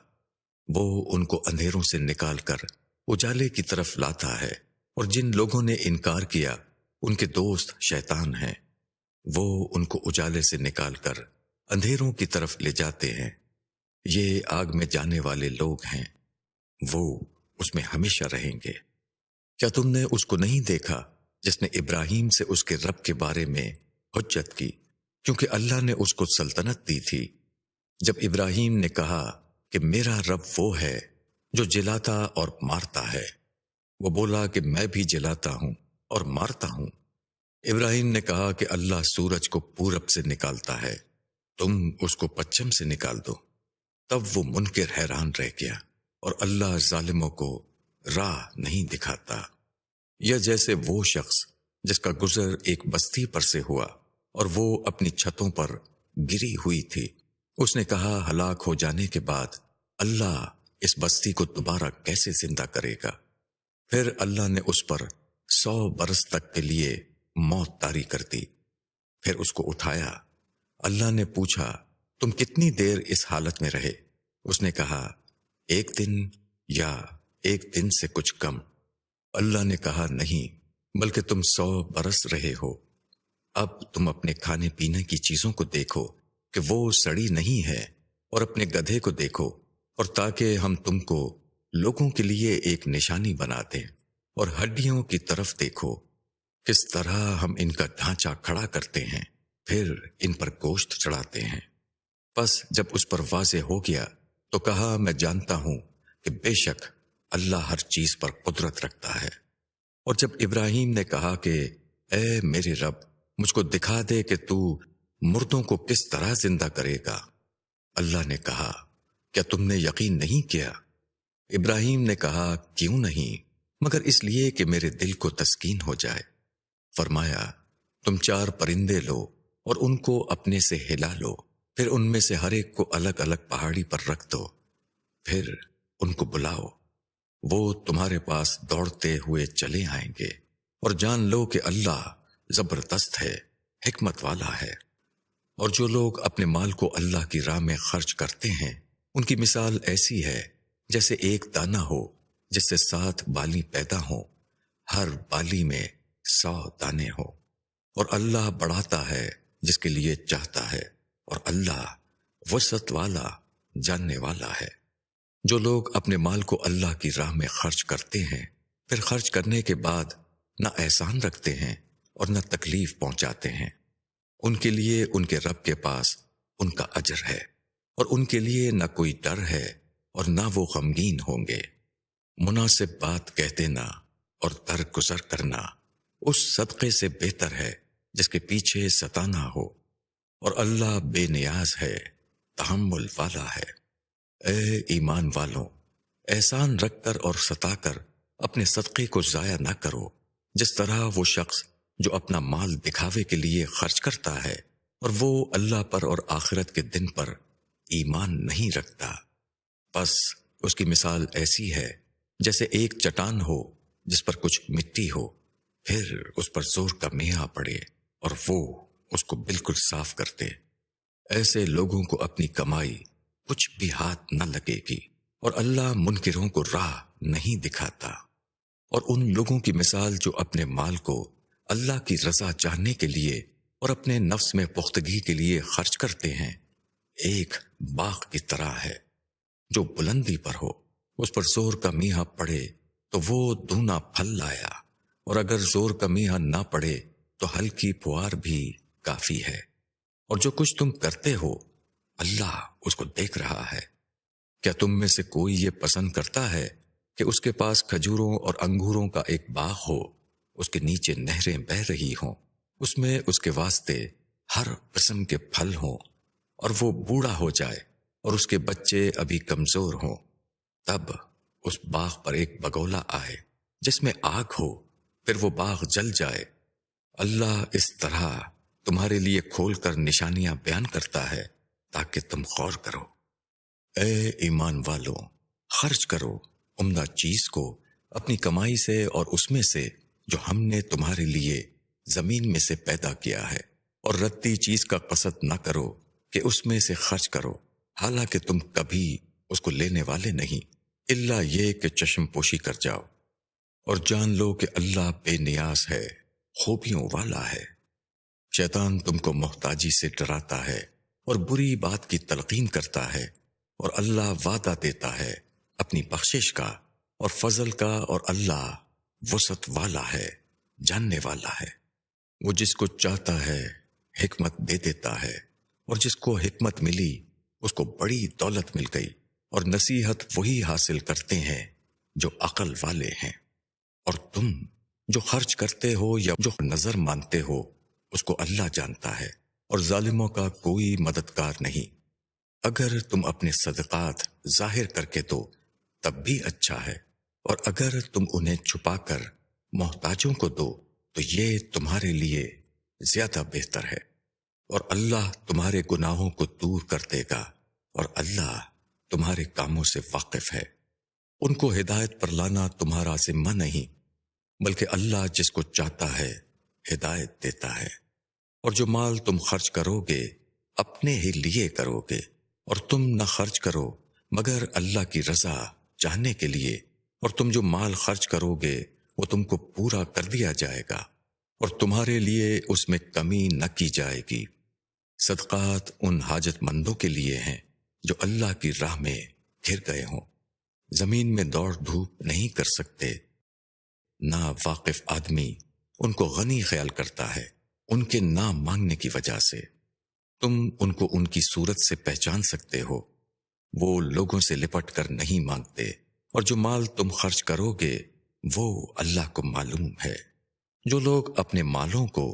وہ ان کو اندھیروں سے نکال کر اجالے کی طرف لاتا ہے، اور جن لوگوں نے انکار کیا ان کے دوست شیطان ہیں، وہ ان کو اجالے سے نکال کر اندھیروں کی طرف لے جاتے ہیں۔ یہ آگ میں جانے والے لوگ ہیں، وہ اس میں ہمیشہ رہیں گے۔ کیا تم نے اس کو نہیں دیکھا جس نے ابراہیم سے اس کے رب کے بارے میں حجت کی، کیونکہ اللہ نے اس کو سلطنت دی تھی؟ جب ابراہیم نے کہا کہ میرا رب وہ ہے جو جلاتا اور مارتا ہے، وہ بولا کہ میں بھی جلاتا ہوں اور مارتا ہوں۔ ابراہیم نے کہا کہ اللہ سورج کو پورب سے نکالتا ہے، تم اس کو پچھم سے نکال دو۔ تب وہ منکر حیران رہ گیا، اور اللہ ظالموں کو راہ نہیں دکھاتا۔ یا جیسے وہ شخص جس کا گزر ایک بستی پر سے ہوا اور وہ اپنی چھتوں پر گری ہوئی تھی، اس نے کہا ہلاک ہو جانے کے بعد اللہ اس بستی کو دوبارہ کیسے زندہ کرے گا؟ پھر اللہ نے اس پر 100 برس تک کے لیے موت طاری کر دی، پھر اس کو اٹھایا۔ اللہ نے پوچھا تم کتنی دیر اس حالت میں رہے؟ اس نے کہا 1 دن یا 1 دن سے کچھ کم۔ اللہ نے کہا نہیں، بلکہ تم 100 برس رہے ہو۔ اب تم اپنے کھانے پینے کی چیزوں کو دیکھو کہ وہ سڑی نہیں ہے، اور اپنے گدھے کو دیکھو، اور تاکہ ہم تم کو لوگوں کے لیے ایک نشانی بنا دیں، اور ہڈیوں کی طرف دیکھو کس طرح ہم ان کا ڈھانچہ کھڑا کرتے ہیں، پھر ان پر گوشت چڑھاتے ہیں۔ پس جب اس پر واضح ہو گیا تو کہا میں جانتا ہوں کہ بے شک اللہ ہر چیز پر قدرت رکھتا ہے۔ اور جب ابراہیم نے کہا کہ اے میرے رب، مجھ کو دکھا دے کہ تو مردوں کو کس طرح زندہ کرے گا، اللہ نے کہا کیا تم نے یقین نہیں کیا؟ ابراہیم نے کہا کیوں نہیں، مگر اس لیے کہ میرے دل کو تسکین ہو جائے۔ فرمایا تم 4 پرندے لو اور ان کو اپنے سے ہلا لو، پھر ان میں سے ہر ایک کو الگ الگ پہاڑی پر رکھ دو، پھر ان کو بلاؤ، وہ تمہارے پاس دوڑتے ہوئے چلے آئیں گے، اور جان لو کہ اللہ زبردست ہے، حکمت والا ہے۔ اور جو لوگ اپنے مال کو اللہ کی راہ میں خرچ کرتے ہیں، ان کی مثال ایسی ہے جیسے ایک دانہ ہو جس سے 7 بالی پیدا ہوں، ہر بالی میں 100 دانے ہو، اور اللہ بڑھاتا ہے جس کے لیے چاہتا ہے، اور اللہ وسعت والا جاننے والا ہے۔ جو لوگ اپنے مال کو اللہ کی راہ میں خرچ کرتے ہیں، پھر خرچ کرنے کے بعد نہ احسان رکھتے ہیں اور نہ تکلیف پہنچاتے ہیں، ان کے لیے ان کے رب کے پاس ان کا اجر ہے، اور ان کے لیے نہ کوئی ڈر ہے اور نہ وہ غمگین ہوں گے۔ مناسب بات کہہ دینا اور درگزر کرنا اس صدقے سے بہتر ہے جس کے پیچھے ستانا ہو، اور اللہ بے نیاز ہے، تحمل والا ہے۔ اے ایمان والوں، احسان رکھ کر اور ستا کر اپنے صدقے کو ضائع نہ کرو، جس طرح وہ شخص جو اپنا مال دکھاوے کے لیے خرچ کرتا ہے اور وہ اللہ پر اور آخرت کے دن پر ایمان نہیں رکھتا، بس اس کی مثال ایسی ہے جیسے ایک چٹان ہو جس پر کچھ مٹی ہو، پھر اس پر زور کا میاں پڑے اور وہ اس کو بالکل صاف کر دے۔ ایسے لوگوں کو اپنی کمائی کچھ بھی ہاتھ نہ لگے گی، اور اللہ منکروں کو راہ نہیں دکھاتا۔ اور ان لوگوں کی مثال جو اپنے مال کو اللہ کی رضا چاہنے کے لیے اور اپنے نفس میں پختگی کے لیے خرچ کرتے ہیں، ایک باغ کی طرح ہے جو بلندی پر ہو، اس پر زور کا میاں پڑے تو وہ دونا پھل لایا، اور اگر زور کا میاں نہ پڑے تو ہلکی پھوار بھی کافی ہے۔ اور جو کچھ تم کرتے ہو اللہ اس کو دیکھ رہا ہے۔ کیا تم میں سے کوئی یہ پسند کرتا ہے کہ اس کے پاس کھجوروں اور انگوروں کا ایک باغ ہو، اس کے نیچے نہریں بہہ رہی ہوں، اس میں اس کے واسطے ہر قسم کے پھل ہوں، اور وہ بوڑھا ہو جائے اور اس کے بچے ابھی کمزور ہوں، تب اس باغ پر ایک بگولا آئے جس میں آگ ہو، پھر وہ باغ جل جائے؟ اللہ اس طرح تمہارے لیے کھول کر نشانیاں بیان کرتا ہے تاکہ تم غور کرو۔ اے ایمان والو، خرچ کرو عمدہ چیز کو اپنی کمائی سے اور اس میں سے جو ہم نے تمہارے لیے زمین میں سے پیدا کیا ہے، اور ردی چیز کا قصد نہ کرو کہ اس میں سے خرچ کرو، حالانکہ تم کبھی اس کو لینے والے نہیں، الا یہ کہ چشم پوشی کر جاؤ۔ اور جان لو کہ اللہ بے نیاز ہے، خوبیوں والا ہے۔ شیطان تم کو محتاجی سے ڈراتا ہے اور بری بات کی تلقین کرتا ہے، اور اللہ وعدہ دیتا ہے اپنی بخشش کا اور فضل کا، اور اللہ وسعت والا ہے، جاننے والا ہے۔ وہ جس کو چاہتا ہے حکمت دے دیتا ہے، اور جس کو حکمت ملی اس کو بڑی دولت مل گئی، اور نصیحت وہی حاصل کرتے ہیں جو عقل والے ہیں۔ اور تم جو خرچ کرتے ہو یا جو نظر مانتے ہو اس کو اللہ جانتا ہے، اور ظالموں کا کوئی مددگار نہیں۔ اگر تم اپنے صدقات ظاہر کر کے دو تب بھی اچھا ہے، اور اگر تم انہیں چھپا کر محتاجوں کو دو تو یہ تمہارے لیے زیادہ بہتر ہے، اور اللہ تمہارے گناہوں کو دور کر دے گا، اور اللہ تمہارے کاموں سے واقف ہے۔ ان کو ہدایت پر لانا تمہارا ذمہ نہیں، بلکہ اللہ جس کو چاہتا ہے ہدایت دیتا ہے۔ اور جو مال تم خرچ کرو گے اپنے ہی لیے کرو گے، اور تم نہ خرچ کرو مگر اللہ کی رضا چاہنے کے لیے، اور تم جو مال خرچ کرو گے وہ تم کو پورا کر دیا جائے گا، اور تمہارے لیے اس میں کمی نہ کی جائے گی۔ صدقات ان حاجت مندوں کے لیے ہیں جو اللہ کی راہ میں گھر گئے ہوں، زمین میں دوڑ دھوپ نہیں کر سکتے۔ نا واقف آدمی ان کو غنی خیال کرتا ہے ان کے نہ مانگنے کی وجہ سے۔ تم ان کو ان کی صورت سے پہچان سکتے ہو، وہ لوگوں سے لپٹ کر نہیں مانگتے، اور جو مال تم خرچ کرو گے وہ اللہ کو معلوم ہے۔ جو لوگ اپنے مالوں کو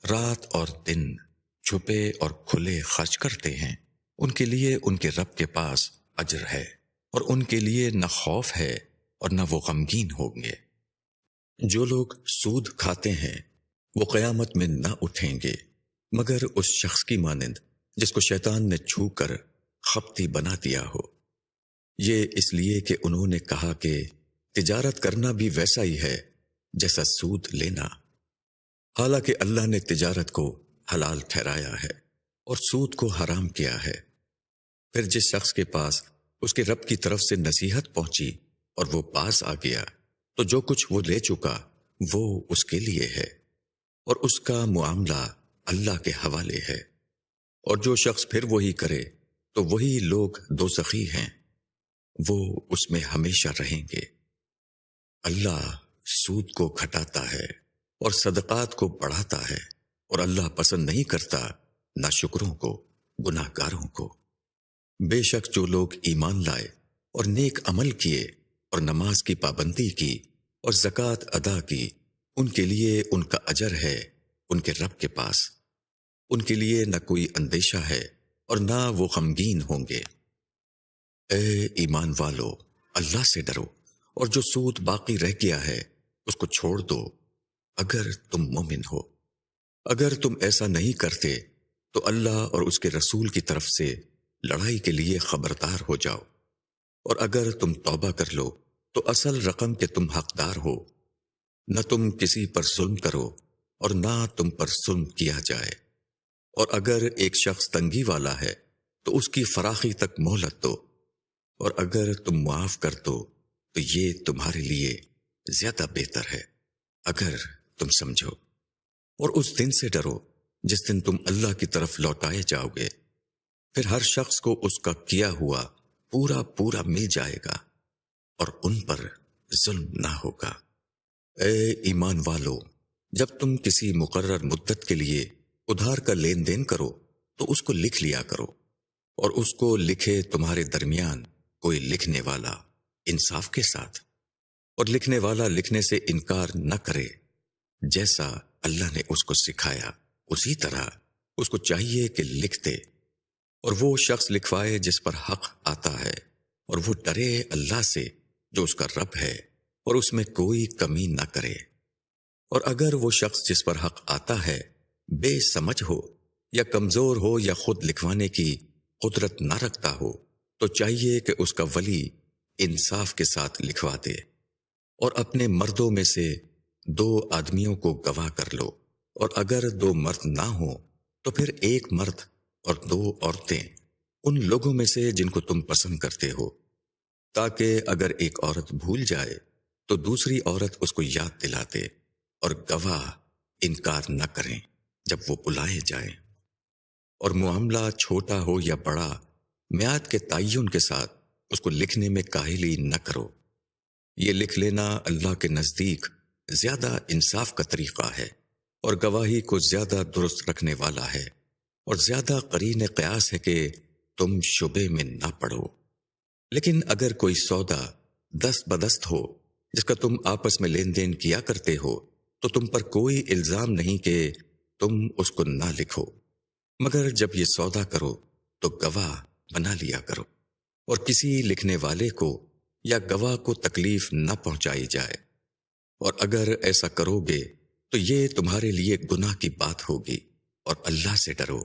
رات اور دن چھپے اور کھلے خرچ کرتے ہیں ان کے لیے ان کے رب کے پاس اجر ہے، اور ان کے لیے نہ خوف ہے اور نہ وہ غمگین ہوں گے۔ جو لوگ سود کھاتے ہیں وہ قیامت میں نہ اٹھیں گے مگر اس شخص کی مانند جس کو شیطان نے چھو کر خپتی بنا دیا ہو۔ یہ اس لیے کہ انہوں نے کہا کہ تجارت کرنا بھی ویسا ہی ہے جیسا سود لینا، حالانکہ اللہ نے تجارت کو حلال ٹھہرایا ہے اور سود کو حرام کیا ہے۔ پھر جس شخص کے پاس اس کے رب کی طرف سے نصیحت پہنچی اور وہ پاس آ گیا تو جو کچھ وہ لے چکا وہ اس کے لیے ہے، اور اس کا معاملہ اللہ کے حوالے ہے۔ اور جو شخص پھر وہی کرے تو وہی لوگ دوزخی ہیں، وہ اس میں ہمیشہ رہیں گے۔ اللہ سود کو گھٹاتا ہے اور صدقات کو بڑھاتا ہے، اور اللہ پسند نہیں کرتا ناشکروں کو، گناہ گاروں کو۔ بے شک جو لوگ ایمان لائے اور نیک عمل کیے اور نماز کی پابندی کی اور زکوٰۃ ادا کی ان کے لیے ان کا اجر ہے ان کے رب کے پاس، ان کے لیے نہ کوئی اندیشہ ہے اور نہ وہ غمگین ہوں گے۔ اے ایمان والو، اللہ سے ڈرو اور جو سود باقی رہ گیا ہے اس کو چھوڑ دو اگر تم مومن ہو۔ اگر تم ایسا نہیں کرتے تو اللہ اور اس کے رسول کی طرف سے لڑائی کے لیے خبردار ہو جاؤ، اور اگر تم توبہ کر لو تو اصل رقم کے تم حقدار ہو۔ نہ تم کسی پر ظلم کرو اور نہ تم پر ظلم کیا جائے، اور اگر ایک شخص تنگی والا ہے تو اس کی فراخی تک مہلت دو، اور اگر تم معاف کر دو تو یہ تمہارے لیے زیادہ بہتر ہے اگر تم سمجھو۔ اور اس دن سے ڈرو جس دن تم اللہ کی طرف لوٹائے جاؤ گے، پھر ہر شخص کو اس کا کیا ہوا پورا پورا مل جائے گا اور ان پر ظلم نہ ہوگا۔ اے ایمان والو، جب تم کسی مقرر مدت کے لیے ادھار کا لین دین کرو تو اس کو لکھ لیا کرو، اور اس کو لکھے تمہارے درمیان کوئی لکھنے والا انصاف کے ساتھ، اور لکھنے والا لکھنے سے انکار نہ کرے۔ جیسا اللہ نے اس کو سکھایا اسی طرح اس کو چاہیے کہ لکھ دے، اور وہ شخص لکھوائے جس پر حق آتا ہے، اور وہ ڈرے اللہ سے جو اس کا رب ہے، اور اس میں کوئی کمی نہ کرے۔ اور اگر وہ شخص جس پر حق آتا ہے بے سمجھ ہو یا کمزور ہو یا خود لکھوانے کی قدرت نہ رکھتا ہو تو چاہیے کہ اس کا ولی انصاف کے ساتھ لکھوا دے، اور اپنے مردوں میں سے 2 آدمیوں کو گواہ کر لو، اور اگر 2 مرد نہ ہوں تو پھر 1 مرد اور 2 عورتیں ان لوگوں میں سے جن کو تم پسند کرتے ہو، تاکہ اگر ایک عورت بھول جائے تو دوسری عورت اس کو یاد دلا دے، اور گواہ انکار نہ کریں جب وہ بلائے جائیں۔ اور معاملہ چھوٹا ہو یا بڑا، میعاد کے تعین کے ساتھ اس کو لکھنے میں کاہلی نہ کرو۔ یہ لکھ لینا اللہ کے نزدیک زیادہ انصاف کا طریقہ ہے، اور گواہی کو زیادہ درست رکھنے والا ہے، اور زیادہ قرین قیاس ہے کہ تم شبے میں نہ پڑو۔ لیکن اگر کوئی سودا دست بدست ہو جس کا تم آپس میں لین دین کیا کرتے ہو تو تم پر کوئی الزام نہیں کہ تم اس کو نہ لکھو، مگر جب یہ سودا کرو تو گواہ بنا لیا کرو، اور کسی لکھنے والے کو یا گواہ کو تکلیف نہ پہنچائی جائے، اور اگر ایسا کرو گے تو یہ تمہارے لیے گناہ کی بات ہوگی، اور اللہ سے ڈرو۔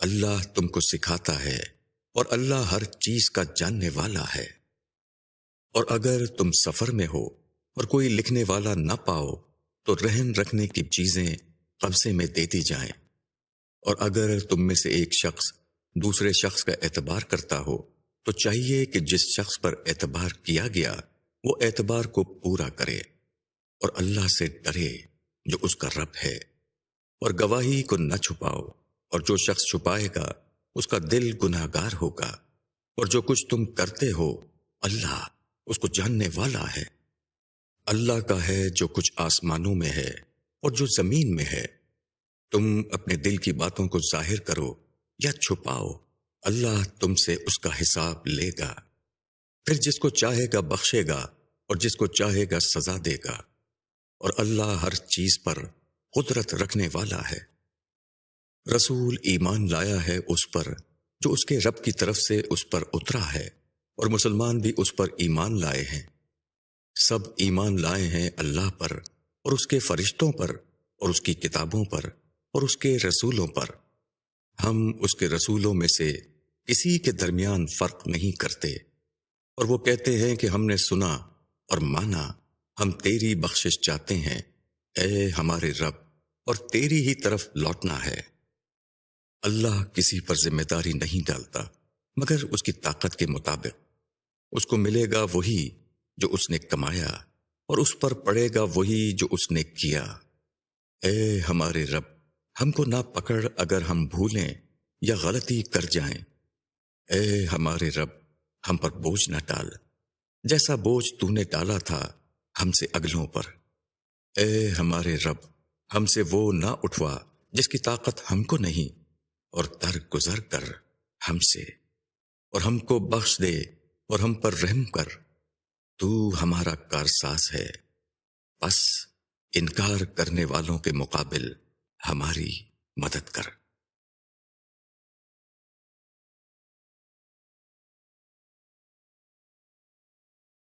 اللہ تم کو سکھاتا ہے اور اللہ ہر چیز کا جاننے والا ہے۔ اور اگر تم سفر میں ہو اور کوئی لکھنے والا نہ پاؤ تو رہن رکھنے کی چیزیں قبضے میں دے دی جائیں، اور اگر تم میں سے ایک شخص دوسرے شخص کا اعتبار کرتا ہو تو چاہیے کہ جس شخص پر اعتبار کیا گیا وہ اعتبار کو پورا کرے، اور اللہ سے ڈرے جو اس کا رب ہے، اور گواہی کو نہ چھپاؤ، اور جو شخص چھپائے گا اس کا دل گناہگار ہوگا، اور جو کچھ تم کرتے ہو اللہ اس کو جاننے والا ہے۔ اللہ کا ہے جو کچھ آسمانوں میں ہے اور جو زمین میں ہے۔ تم اپنے دل کی باتوں کو ظاہر کرو یا چھپاؤ، اللہ تم سے اس کا حساب لے گا۔ پھر جس کو چاہے گا بخشے گا اور جس کو چاہے گا سزا دے گا، اور اللہ ہر چیز پر قدرت رکھنے والا ہے۔ رسول ایمان لایا ہے اس پر جو اس کے رب کی طرف سے اس پر اترا ہے، اور مسلمان بھی اس پر ایمان لائے ہیں۔ سب ایمان لائے ہیں اللہ پر اور اس کے فرشتوں پر اور اس کی کتابوں پر اور اس کے رسولوں پر۔ ہم اس کے رسولوں میں سے کسی کے درمیان فرق نہیں کرتے، اور وہ کہتے ہیں کہ ہم نے سنا اور مانا، ہم تیری بخشش چاہتے ہیں اے ہمارے رب، اور تیری ہی طرف لوٹنا ہے۔ اللہ کسی پر ذمہ داری نہیں ڈالتا مگر اس کی طاقت کے مطابق۔ اس کو ملے گا وہی جو اس نے کمایا، اور اس پر پڑے گا وہی جو اس نے کیا۔ اے ہمارے رب، ہم کو نہ پکڑ اگر ہم بھولیں یا غلطی کر جائیں۔ اے ہمارے رب، ہم پر بوجھ نہ ڈال جیسا بوجھ تو نے ڈالا تھا ہم سے اگلوں پر۔ اے ہمارے رب، ہم سے وہ نہ اٹھوا جس کی طاقت ہم کو نہیں، اور درگزر کر ہم سے، اور ہم کو بخش دے اور ہم پر رحم کر۔ تو ہمارا کارساز ہے، بس انکار کرنے والوں کے مقابل ہماری مدد کر۔